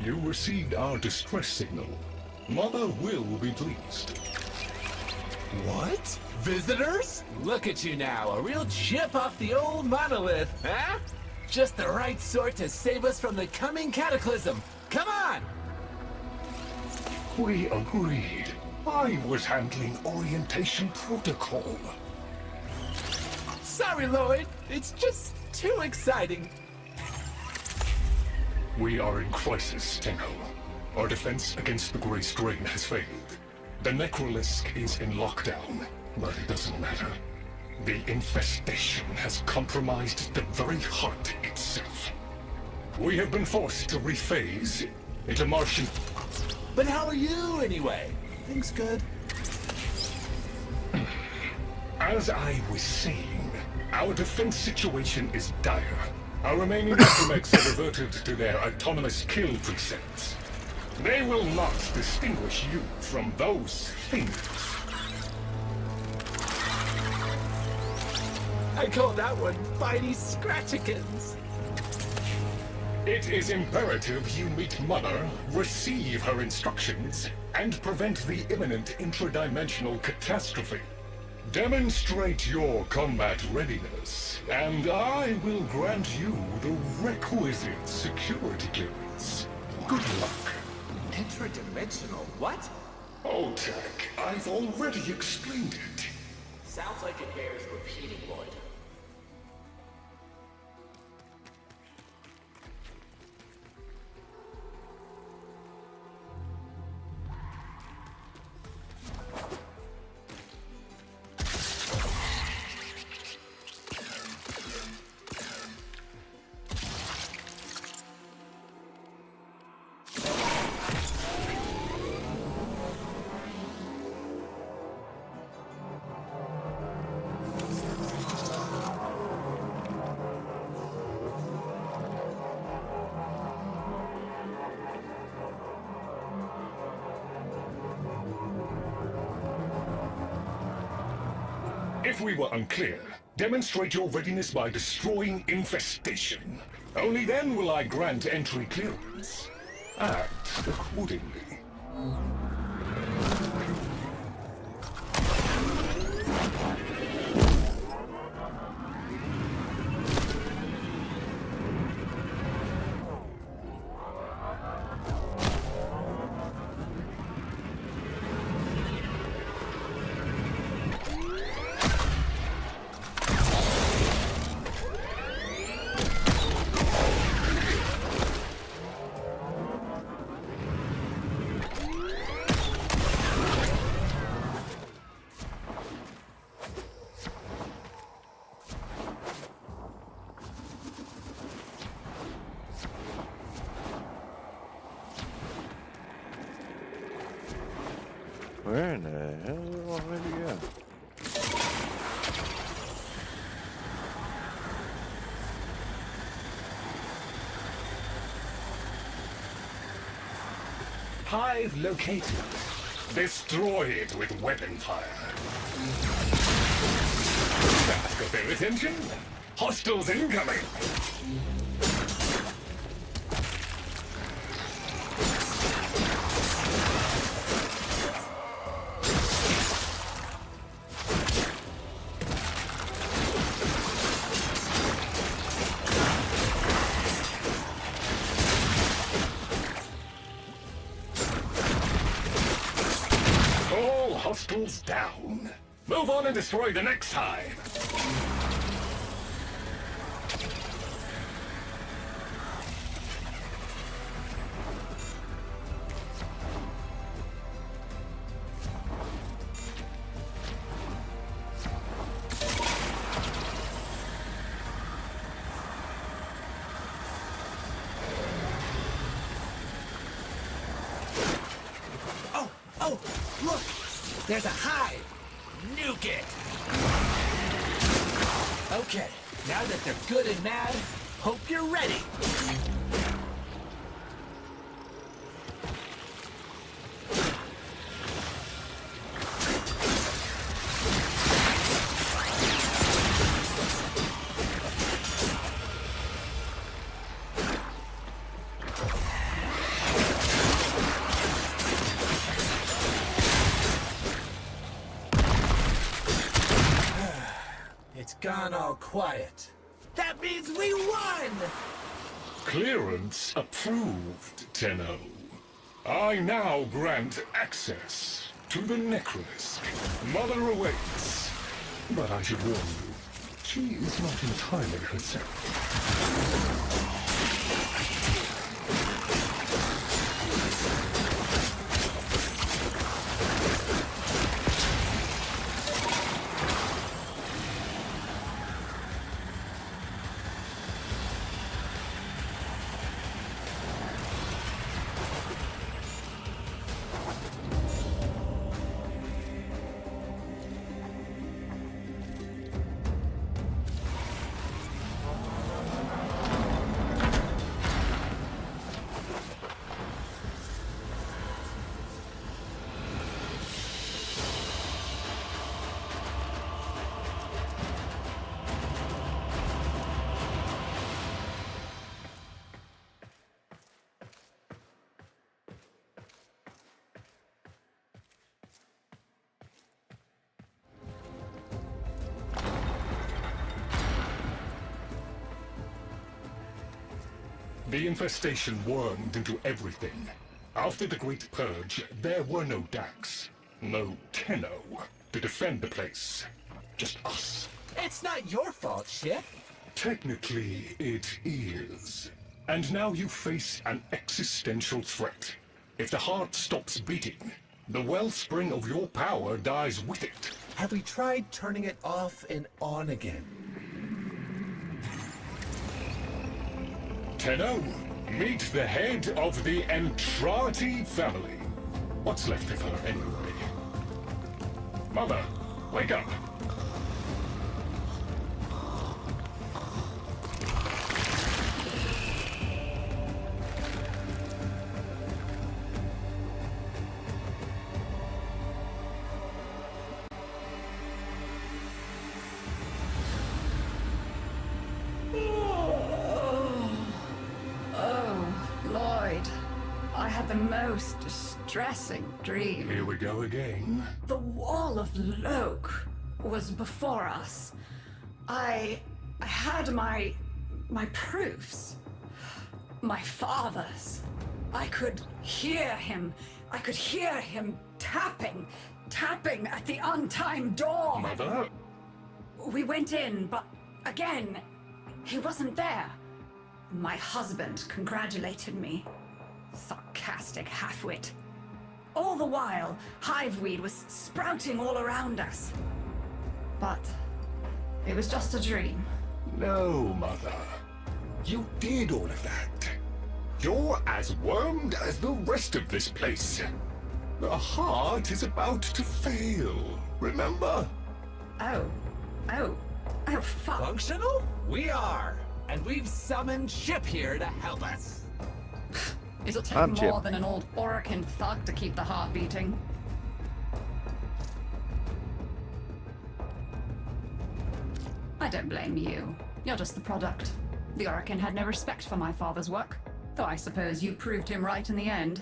You received our distress signal. Mother Will be pleased.
What? Visitors? Look at you now, a real chip off the old monolith, huh? Just the right sort to save us from the coming cataclysm. Come on!
We agreed. I was handling orientation protocol.
Sorry, Lloyd. It's just too exciting.
We are in crisis, Tenno. Our defense against the Grey Strain has failed. The Necrolisk is in lockdown, but it doesn't matter. The infestation has compromised the very heart itself. We have been forced to rephase into Martian...
But how are you, anyway? Things good?
As I was saying, our defense situation is dire. Our remaining Necromecs have reverted to their autonomous kill precepts. They will not distinguish you from those things.
I call that one Bitey Scratchikins.
It is imperative you meet Mother, receive her instructions, and prevent the imminent intradimensional catastrophe. Demonstrate your combat readiness, and I will grant you the requisite security clearance. Good luck.
Intradimensional what?
Oh, Tech, I've already explained it.
Sounds like it bears repeating, Lloyd.
If we were unclear, demonstrate your readiness by destroying infestation. Only then will I grant entry clearance. Act accordingly.
Where in the hell do I want me to go?
Hive located. Destroy it with weapon fire. That got their attention. Hostiles incoming. Hostiles down. Move on and destroy the next hive.
Oh, look! There's a hive! Nuke it! Okay, now that they're good and mad, hope you're ready! It's gone all quiet. That means we won!
Clearance approved, Tenno. I now grant access to the Necrolisc. Mother awaits. But I should warn you, she is not entirely herself. The infestation wormed into everything. After the Great Purge, there were no Dax, no Tenno to defend the place. Just us.
It's not your fault, Ship.
Technically, it is. And now you face an existential threat. If the heart stops beating, the wellspring of your power dies with it.
Have we tried turning it off and on again?
Tenno, meet the head of the Entrati family. What's left of her, anyway? Mother, wake up!
The most distressing dream.
Here we go again.
The wall of Loke was before us. I had my proofs. My father's. I could hear him. I could hear him tapping at the untimed door.
Mother?
We went in, but again, he wasn't there. My husband congratulated me. Sarcastic halfwit. All the while, hiveweed was sprouting all around us. But it was just a dream.
No, Mother. You did all of that. You're as wormed as the rest of this place. The heart is about to fail, remember?
Oh, fuck.
Functional? We are. And we've summoned Ship here to help us.
It'll take more than an old Orokin thug to keep the heart beating. I don't blame you. You're just the product. The Orokin had no respect for my father's work, though I suppose you proved him right in the end.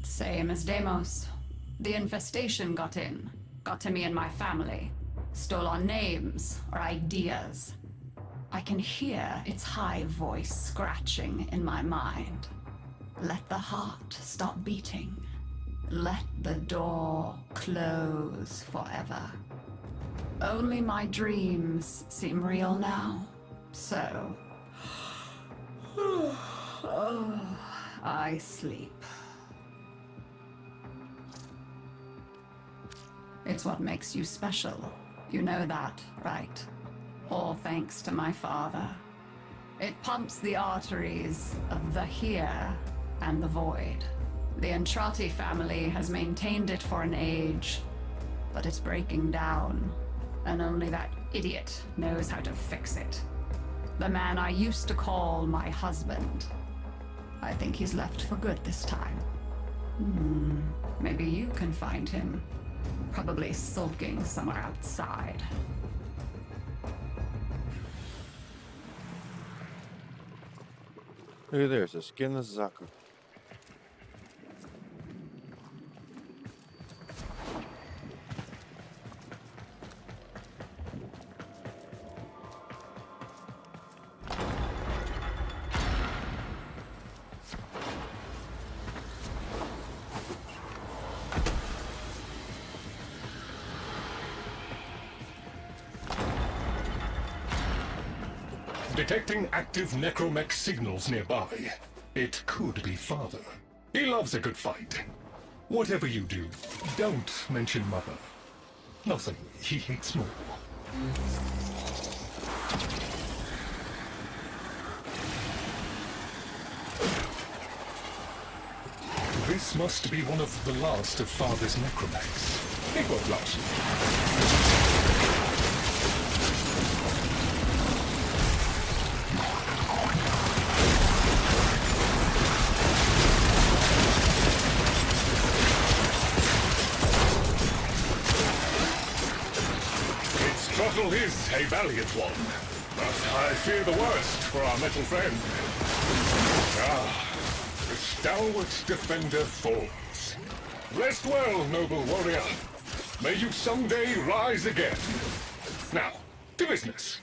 Same as Deimos. The infestation got in, got to me and my family, stole our names, our ideas. I can hear its high voice scratching in my mind. Let the heart stop beating. Let the door close forever. Only my dreams seem real now. So... I sleep. It's what makes you special. You know that, right? All thanks to my father. It pumps the arteries of the here and the void. The Entrati family has maintained it for an age, but it's breaking down, and only that idiot knows how to fix it. The man I used to call my husband. I think he's left for good this time. Maybe you can find him. Probably sulking somewhere outside.
Look at there, it's a skinless Zaku.
Detecting active necromech signals nearby. It could be Father. He loves a good fight. Whatever you do, don't mention Mother. Nothing he hates more. This must be one of the last of Father's necromechs. It won't last long. Struggle is a valiant one, but I fear the worst for our metal friend. The stalwart defender falls. Rest well, noble warrior. May you someday rise again. Now, to business.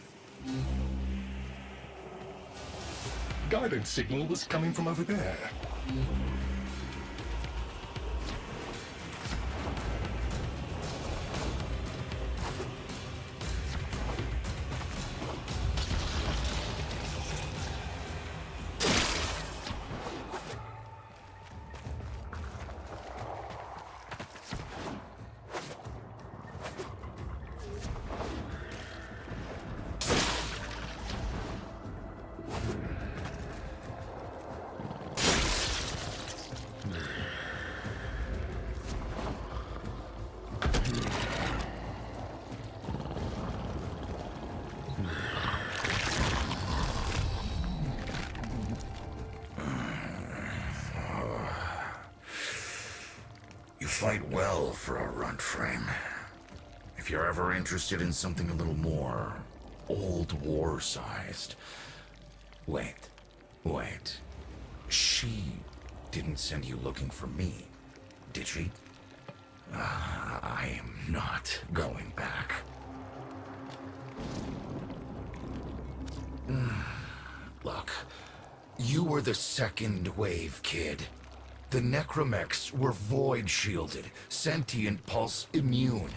Guidance signal was coming from over there.
Fight well for a runt frame. If you're ever interested in something a little more old war-sized. Wait. She didn't send you looking for me, did she? I am not going back. Look, you were the second wave, kid. The necromechs were void-shielded, sentient pulse immune.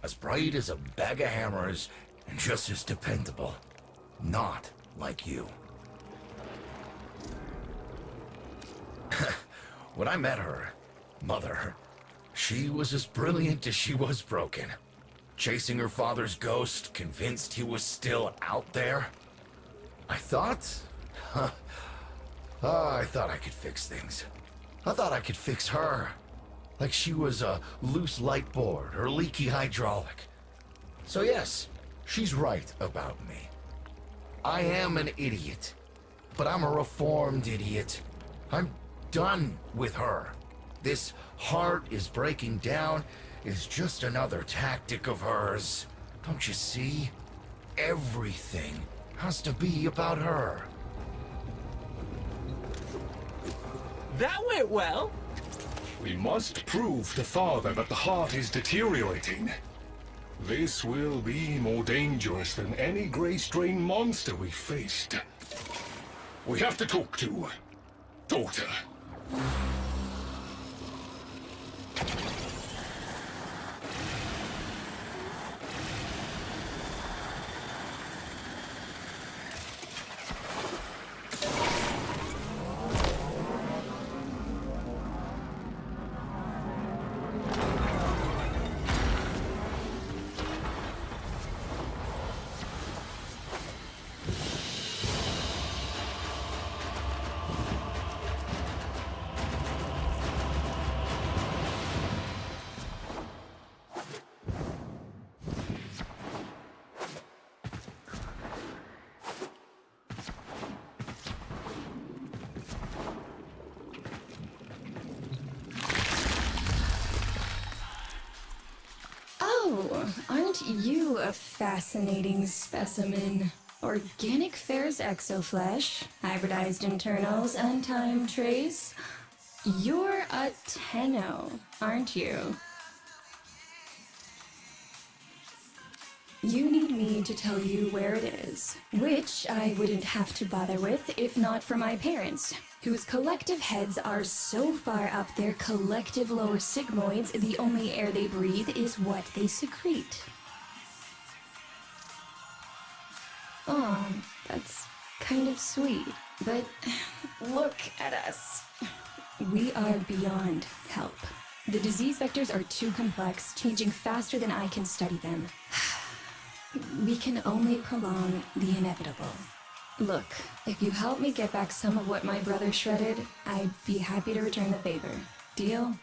As bright as a bag of hammers, and just as dependable. Not like you. When I met her, Mother, she was as brilliant as she was broken. Chasing her father's ghost, convinced he was still out there. I thought I could fix things. I thought I could fix her. Like she was a loose light board or leaky hydraulic. So yes, she's right about me. I am an idiot. But I'm a reformed idiot. I'm done with her. This heart is breaking down is just another tactic of hers. Don't you see? Everything has to be about her.
That went well.
We must prove to Father that the heart is deteriorating. This will be more dangerous than any Grey Strain monster we faced. We have to talk to Daughter.
Aren't you a fascinating specimen? Organic Fair's exoflesh, hybridized internals, and trace. You're a Tenno, aren't you? You need me to tell you where it is, which I wouldn't have to bother with if not for my parents, whose collective heads are so far up their collective lower sigmoids, the only air they breathe is what they secrete. That's kind of sweet. But look at us. We are beyond help. The disease vectors are too complex, changing faster than I can study them. We can only prolong the inevitable. Look, if you help me get back some of what my brother shredded, I'd be happy to return the favor. Deal?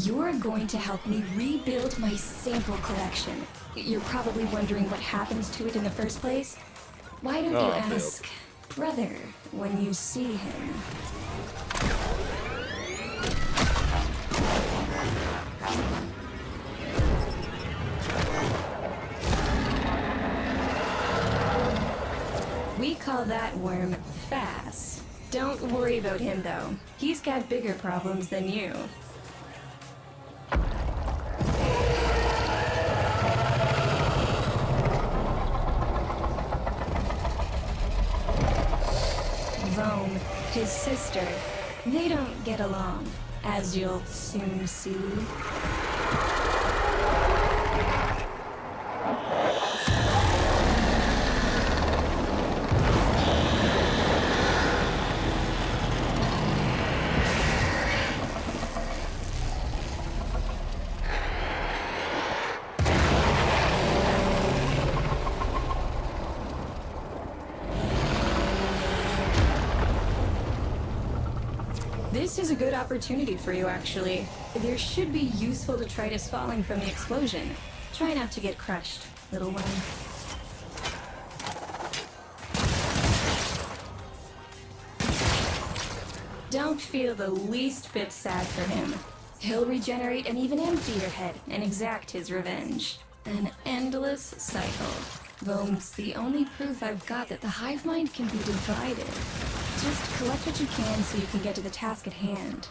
You're going to help me rebuild my sample collection. You're probably wondering what happens to it in the first place. Why don't you ask brother when you see him? We call that worm Fass. Don't worry about him though. He's got bigger problems than you. His sister, they don't get along, as you'll soon see. This is a good opportunity for you, actually. There should be useful detritus falling from the explosion. Try not to get crushed, little one. Don't feel the least bit sad for him. He'll regenerate and even empty your head and exact his revenge. An endless cycle. Vome's the only proof I've got that the hive mind can be divided. Just collect what you can so you can get to the task at hand.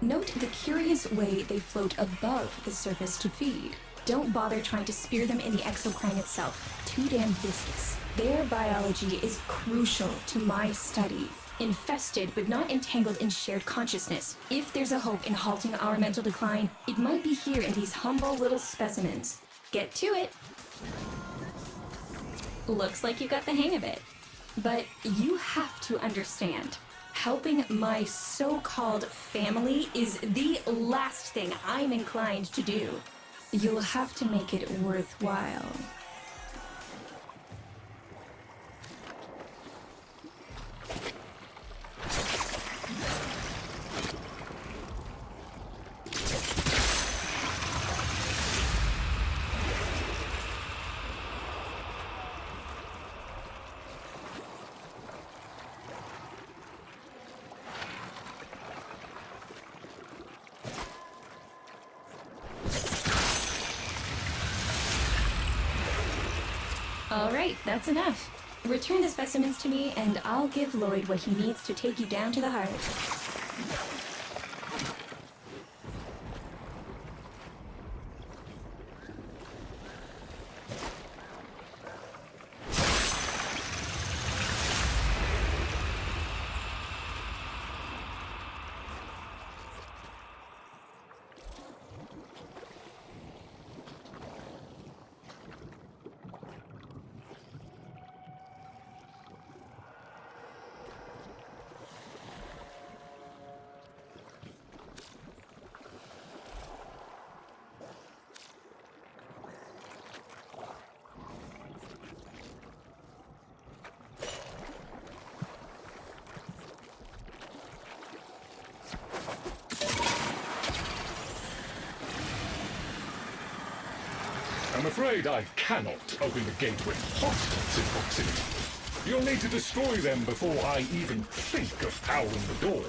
Note the curious way they float above the surface to feed. Don't bother trying to spear them in the exocrine itself. Too damn viscous. Their biology is crucial to my study. Infested but not entangled in shared consciousness. If there's a hope in halting our mental decline, it might be here in these humble little specimens. Get to it! Looks like you got the hang of it. But you have to understand. Helping my so-called family is the last thing I'm inclined to do. You'll have to make it worthwhile. All right, that's enough. Return the specimens to me, and I'll give Lloyd what he needs to take you down to the heart.
I'm afraid I cannot open the gate with hostiles in proximity. You'll need to destroy them before I even think of powering the door.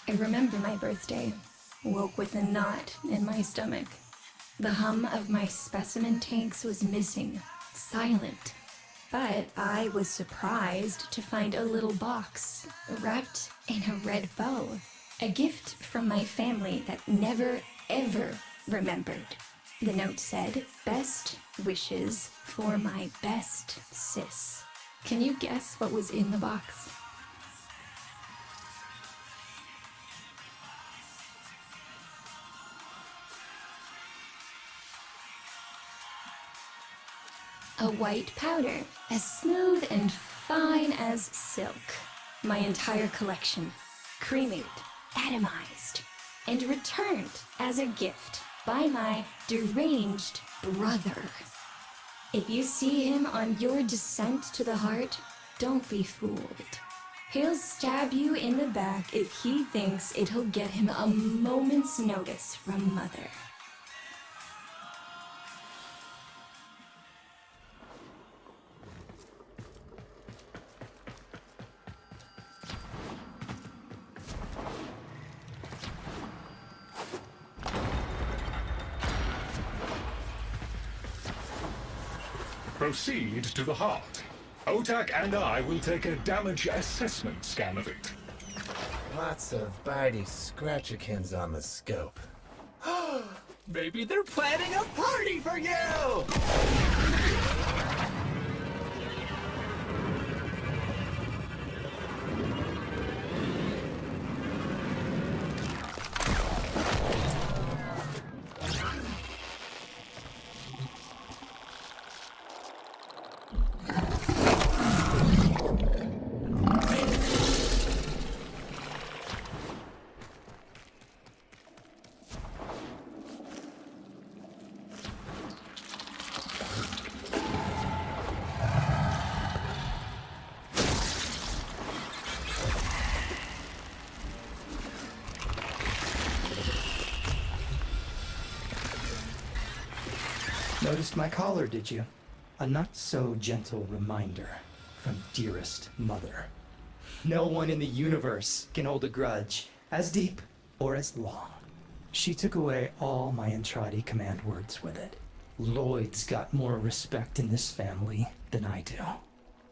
I remember my birthday. Woke with a knot in my stomach. The hum of my specimen tanks was missing, silent. But I was surprised to find a little box wrapped in a red bow. A gift from my family that never, ever remembered. The note said, "Best wishes for my best sis." Can you guess what was in the box? A white powder, as smooth and fine as silk. My entire collection, cremated, atomized, and returned as a gift by my deranged brother. If you see him on your descent to the heart, don't be fooled. He'll stab you in the back if he thinks it'll get him a moment's notice from Mother.
Proceed to the heart. Otak and I will take a damage assessment scan of it.
Lots of bitey scratchikins on the scope. Maybe they're planning a party for you!
Noticed my collar, did you? A not-so-gentle reminder from dearest mother. No one in the universe can hold a grudge as deep or as long. She took away all my Entradi command words with it. Lloyd's got more respect in this family than I do.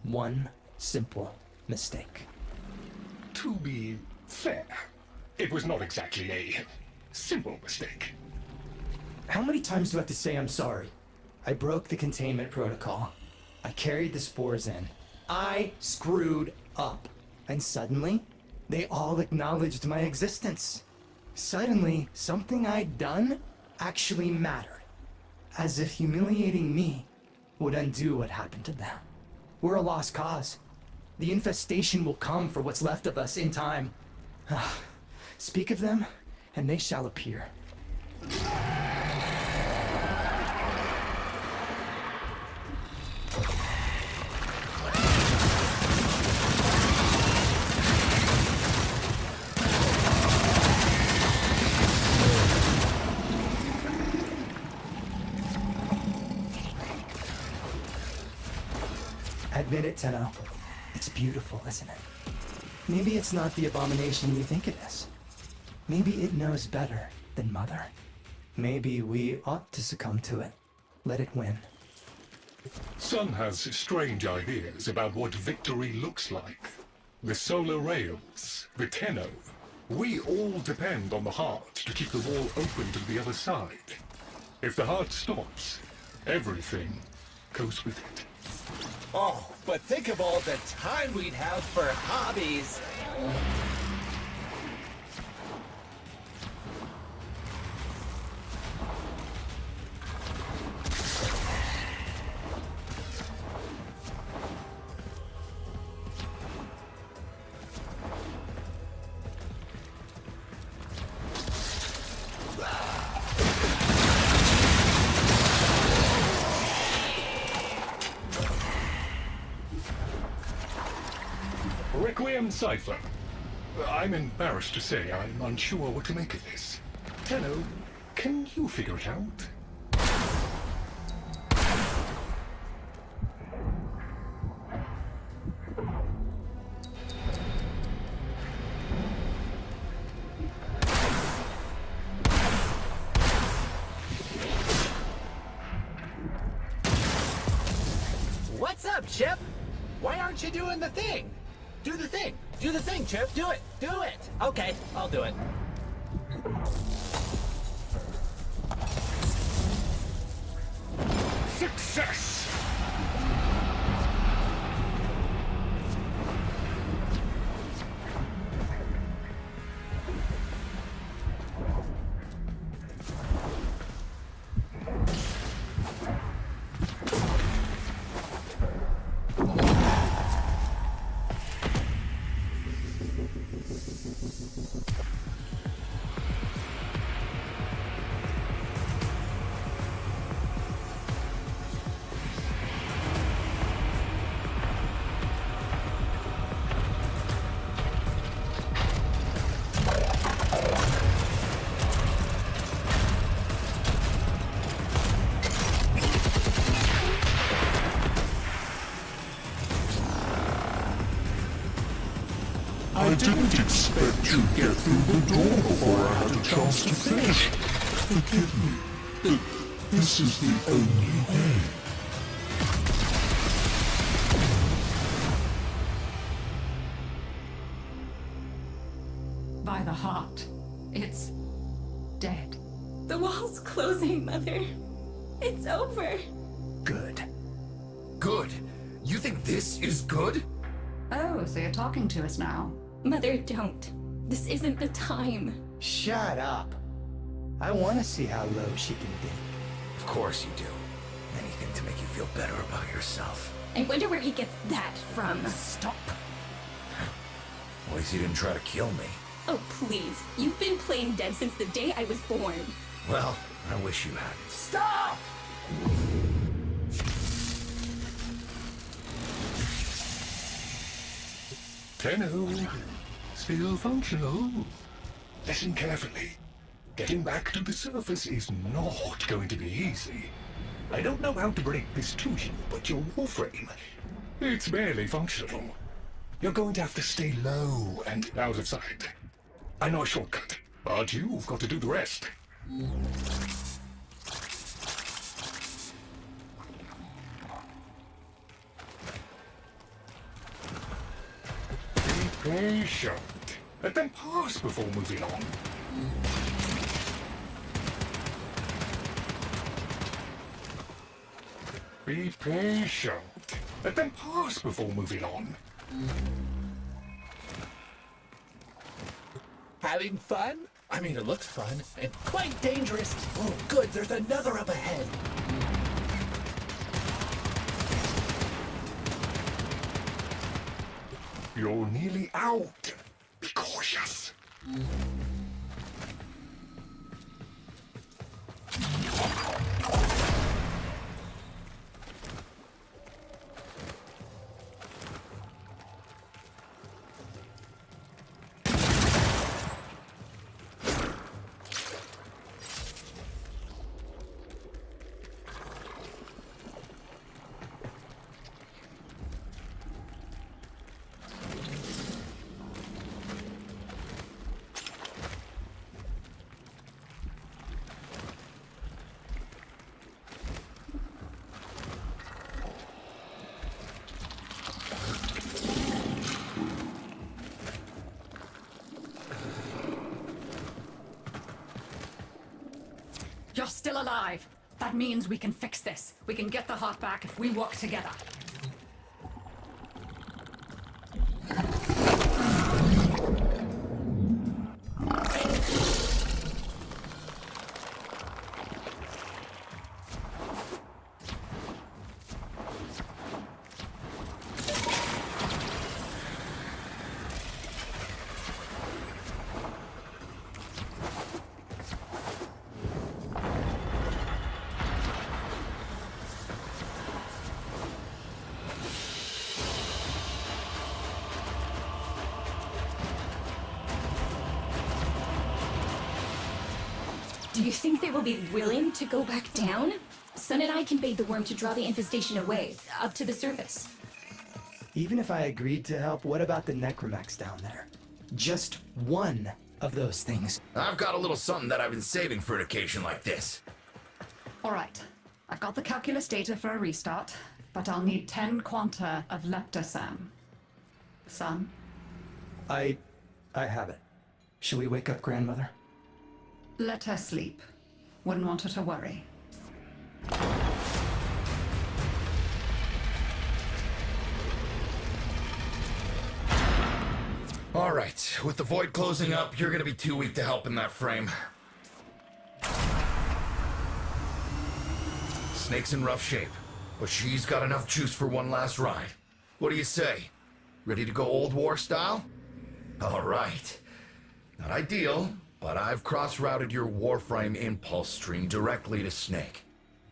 One simple mistake.
To be fair, it was not exactly a simple mistake.
How many times do I have to say I'm sorry? I broke the containment protocol. I carried the spores in. I screwed up. And suddenly, they all acknowledged my existence. Suddenly, something I'd done actually mattered. As if humiliating me would undo what happened to them. We're a lost cause. The infestation will come for what's left of us in time. Speak of them, and they shall appear. Admit it, Tenno. It's beautiful, isn't it? Maybe it's not the abomination you think it is. Maybe it knows better than Mother. Maybe we ought to succumb to it. Let it win.
Sun has strange ideas about what victory looks like. The solar rails, the Tenno. We all depend on the heart to keep the wall open to the other side. If the heart stops, everything goes with it.
Oh, but think of all the time we'd have for hobbies.
Requiem Cipher. I'm embarrassed to say I'm unsure what to make of this. Tenno, can you figure it out?
What's up, Chip? Why aren't you doing the thing? Do the thing. Do the thing, Chip. Do it. Do it. Okay, I'll do it.
Success!
I didn't expect to get through the door before I had a chance to finish. Forgive me, but this is the only way.
By the heart, it's dead.
The wall's closing, Mother. It's over.
Good. Good? You think this is good?
Oh, so you're talking to us now.
Mother, don't. This isn't the time.
Shut up. I want to see how low she can dig.
Of course you do. Anything to make you feel better about yourself.
I wonder where he gets that from.
Stop.
At least you didn't try to kill me.
Oh, please. You've been playing dead since the day I was born.
Well, I wish you hadn't.
Stop!
Tenno, still functional. Listen carefully. Getting back to the surface is not going to be easy. I don't know how to break this to you, but your Warframe, it's barely functional. You're going to have to stay low and out of sight. I know a shortcut, but you've got to do the rest. Be patient. Let them pass before moving on. Be patient. Let them pass before moving on.
Having fun? I mean, it looks fun and quite dangerous. Oh, good, there's another up ahead.
You're nearly out. Be cautious.
You're still alive. That means we can fix this. We can get the heart back if we work together.
Do you think they will be willing to go back down? Sun and I can bait the worm to draw the infestation away, up to the surface.
Even if I agreed to help, what about the necromechs down there? Just one of those things.
I've got a little something that I've been saving for an occasion like this.
All right. I've got the calculus data for a restart, but I'll need 10 quanta of leptosam. Son?
I have it. Shall we wake up grandmother?
Let her sleep. Wouldn't want her to worry.
All right, with the void closing up, you're gonna be too weak to help in that frame. Snake's in rough shape, but she's got enough juice for one last ride. What do you say? Ready to go old war style? All right. Not ideal, but I've cross-routed your Warframe impulse stream directly to Snake.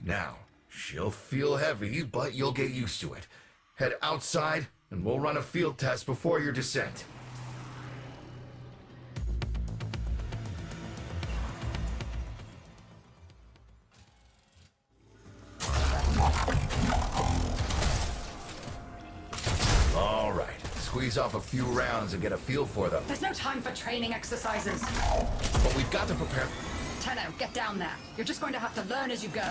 Now, she'll feel heavy, but you'll get used to it. Head outside, and we'll run a field test before your descent. All right, squeeze off a few rounds and get a feel for them.
There's no time for training exercises.
But we've got to prepare.
Tenno, get down there. You're just going to have to learn as you go.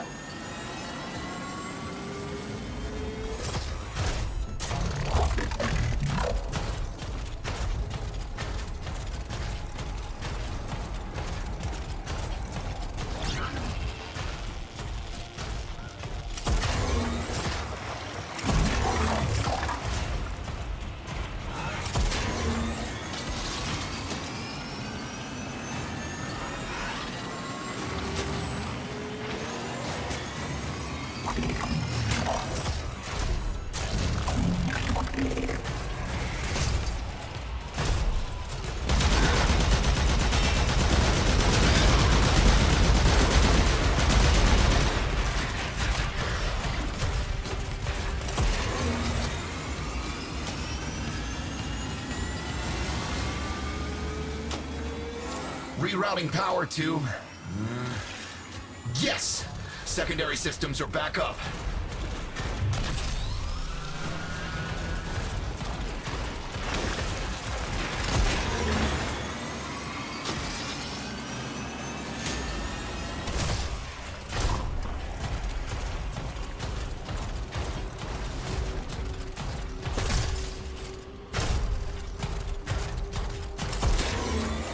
Rerouting power to... Yes! Secondary systems are back up.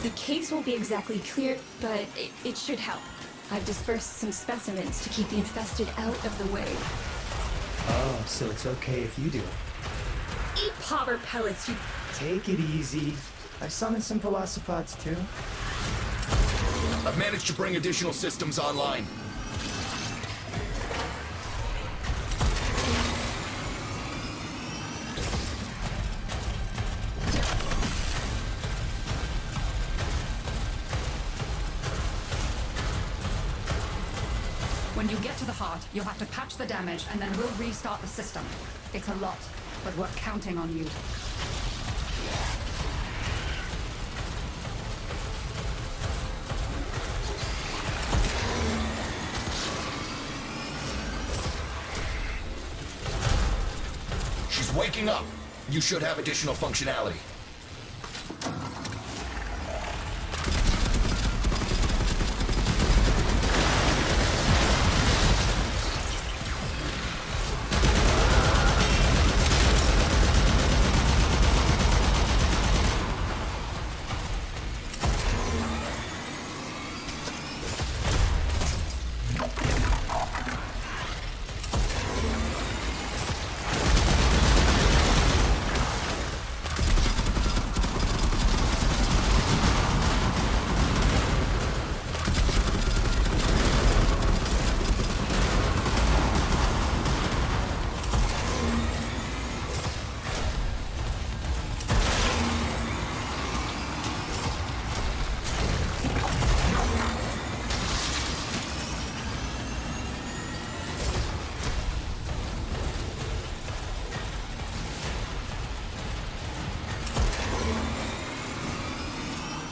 The caves won't be exactly clear, but it should help. I've dispersed some specimens to keep the infested out of the way.
Oh, so it's okay if you do it.
Eat popper pellets, you...
Take it easy. I've summoned some velocipods too.
I've managed to bring additional systems online.
When you get to the heart, you'll have to patch the damage, and then we'll restart the system. It's a lot, but we're counting on you.
She's waking up. You should have additional functionality.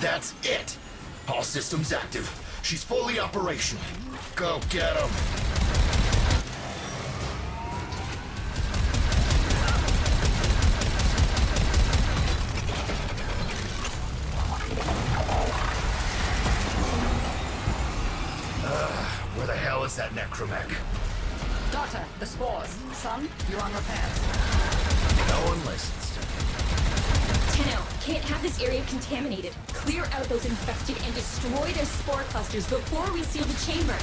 That's it! All systems active. She's fully operational. Go get 'em! Where the hell is that necromech?
Daughter, the spores. Son, you're on repairs.
No one listens to me.
Tenno, can't have this area contaminated. Clear out those infected and destroy their spore clusters before we seal the chamber.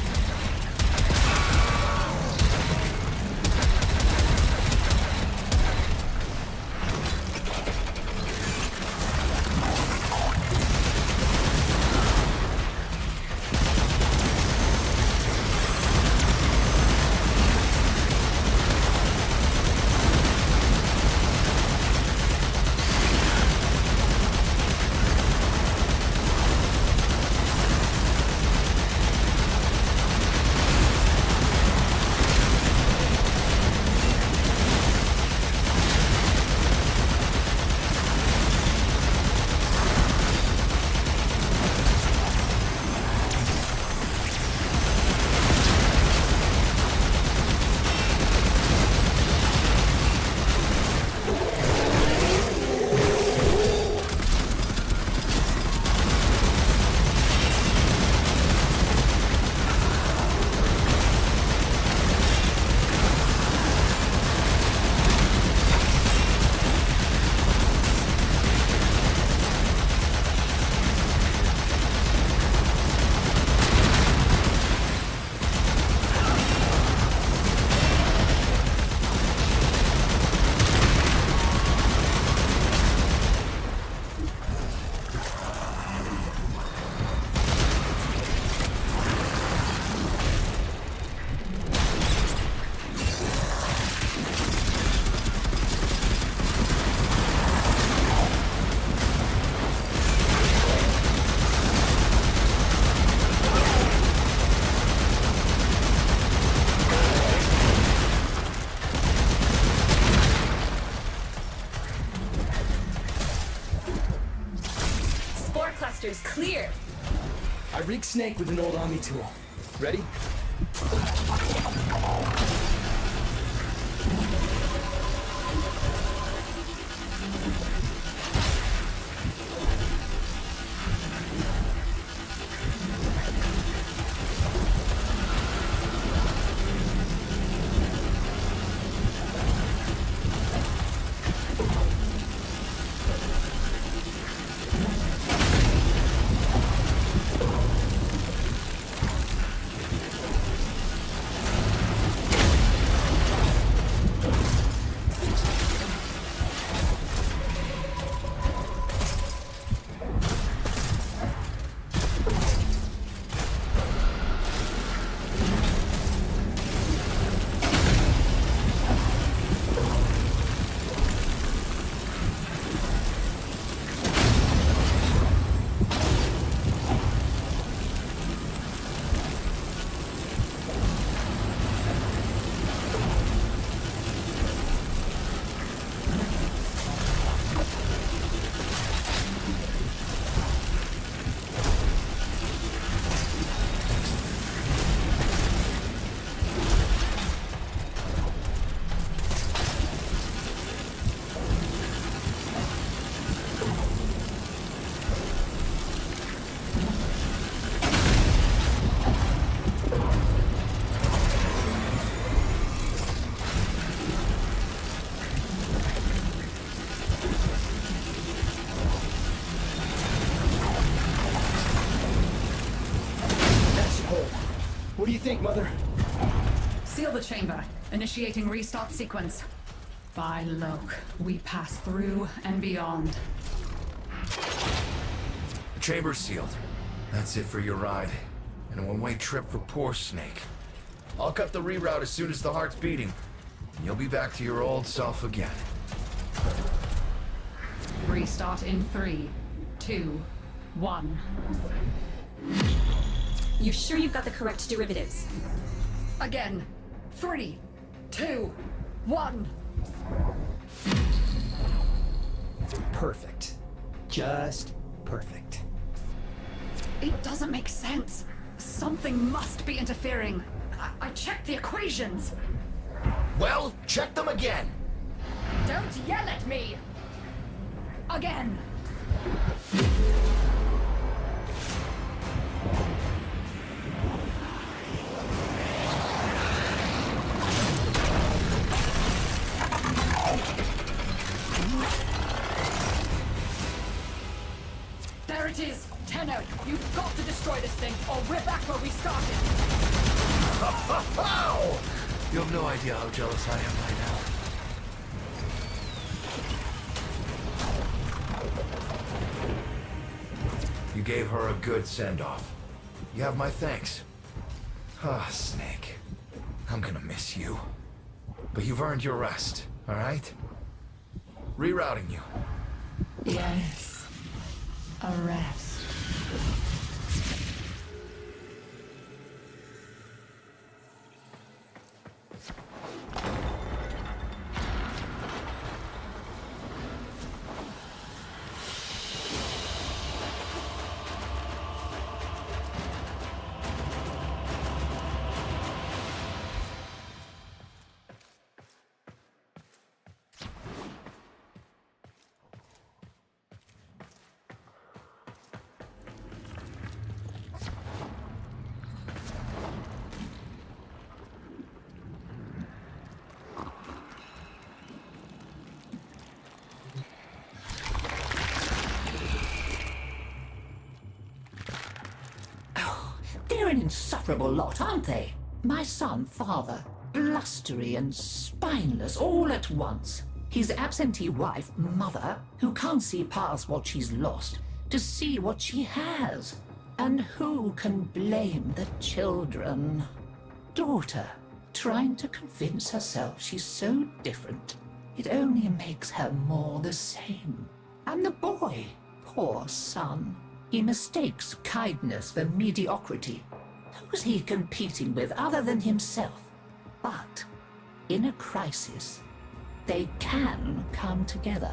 Clusters clear.
I rigged Snake with an old Omni tool. Ready? What do you think, Mother?
Seal the chamber. Initiating restart sequence. By Loke, we pass through and beyond.
The chamber's sealed. That's it for your ride. And a one-way trip for poor Snake. I'll cut the reroute as soon as the heart's beating. And you'll be back to your old self again.
Restart in 3, 2, 1.
You sure you've got the correct derivatives?
Again. 3, 2, 1.
Perfect. Just perfect.
It doesn't make sense. Something must be interfering. I checked the equations.
Well, check them again.
Don't yell at me! Again! There it is! Tenno, you've got to destroy this thing, or we're back where we started!
You have no idea how jealous I am right now. You gave her a good send-off. You have my thanks. Ah, Snake. I'm gonna miss you. But you've earned your rest, alright? Rerouting you.
Yes. A rest.
They're an insufferable lot, aren't they? My son, father, blustery and spineless all at once. His absentee wife, mother, who can't see past what she's lost to see what she has. And who can blame the children? Daughter, trying to convince herself she's so different. It only makes her more the same. And the boy, poor son. He mistakes kindness for mediocrity. Who's he competing with other than himself? But in a crisis, they can come together.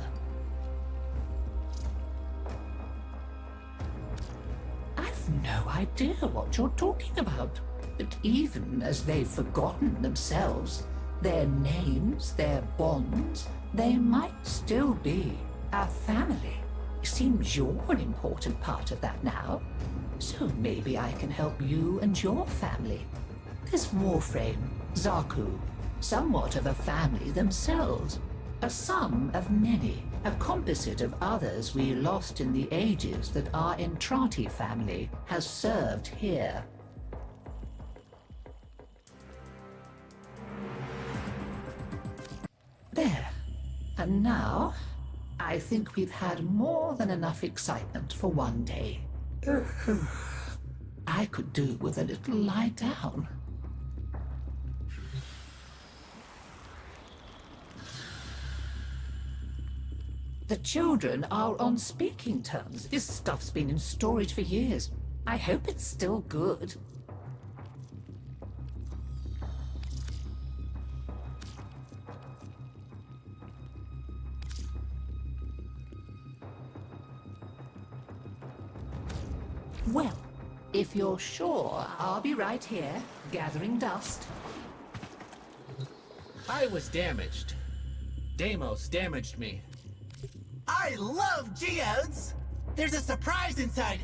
I've no idea what you're talking about. But even as they've forgotten themselves, their names, their bonds, they might still be a family. Seems you're an important part of that now. So maybe I can help you and your family. There's Warframe, Zaku, somewhat of a family themselves. A sum of many, a composite of others we lost in the ages that our Entrati family has served here. There. And now, I think we've had more than enough excitement for one day. I could do with a little lie down. The children are on speaking terms. This stuff's been in storage for years. I hope it's still good. Well, if you're sure, I'll be right here, gathering dust.
I was damaged. Deimos damaged me.
I love geodes! There's a surprise inside.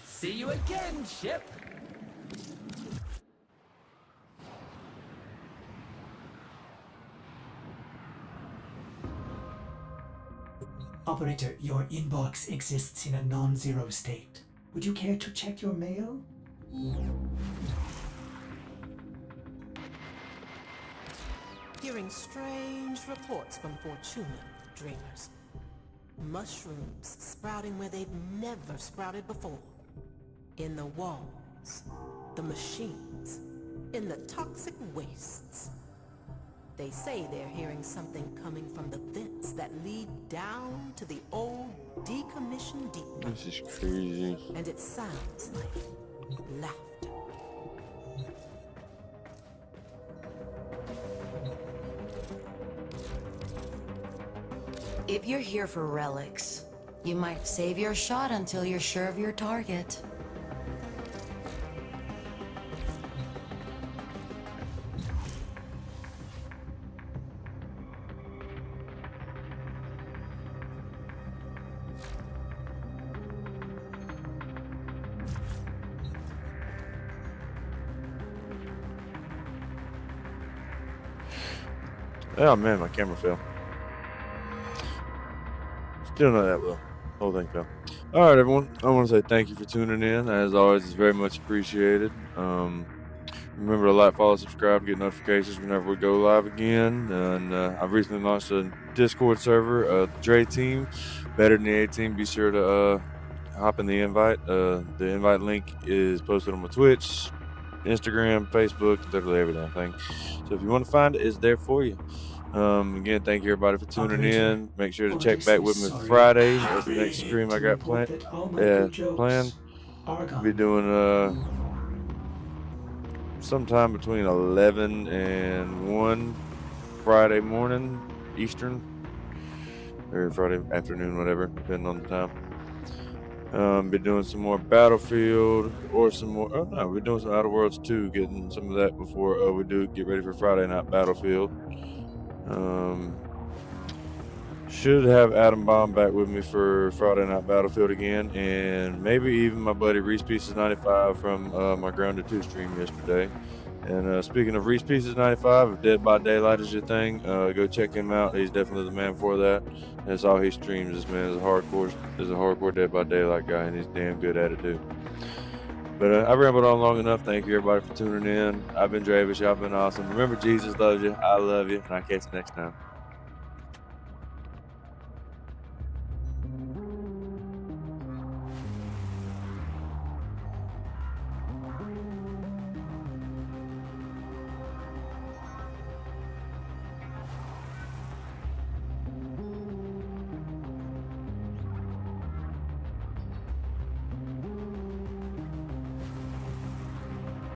See you again, ship.
Operator, your inbox exists in a non-zero state. Would you care to check your mail?
Hearing strange reports from Fortuna, dreamers. Mushrooms sprouting where they've never sprouted before. In the walls, the machines, in the toxic wastes. They say they're hearing something coming from the vents that lead down to the old decommissioned deep.
This is crazy.
And it sounds like laughter.
If you're here for relics, you might save your shot until you're sure of your target.
Oh man, my camera fell. Still not that well. Whole thing fell. All right, everyone. I want to say thank you for tuning in. As always, it's very much appreciated. Remember to like, follow, subscribe, get notifications whenever we go live again. And I've recently launched a Discord server, the Dre team, better than the A team. Be sure to hop in the invite. The invite link is posted on my Twitch, Instagram, Facebook, literally every damn thing. So if you want to find it, it's there for you. Again, thank you everybody for tuning in. Make sure to check back with me Friday. That's the next stream I got planned. Be doing sometime between 11 and 1 Friday morning Eastern, or Friday afternoon, whatever, depending on the time. Be doing some more Battlefield or some more. Oh no, we're doing some Outer Worlds 2, getting some of that before we do get ready for Friday night Battlefield. Should have Atom Bomb back with me for Friday night Battlefield again, and maybe even my buddy Reese Pieces 95 from my Grounded 2 stream yesterday. And speaking of Reese Pieces 95, if Dead by Daylight is your thing, go check him out. He's definitely the man for that. That's all he streams. This man is a hardcore Dead by Daylight guy, and he's damn good at it too. But I've rambled on long enough. Thank you everybody for tuning in. I've been Dravis. Y'all been awesome. Remember, Jesus loves you. I love you, and I'll catch you next time.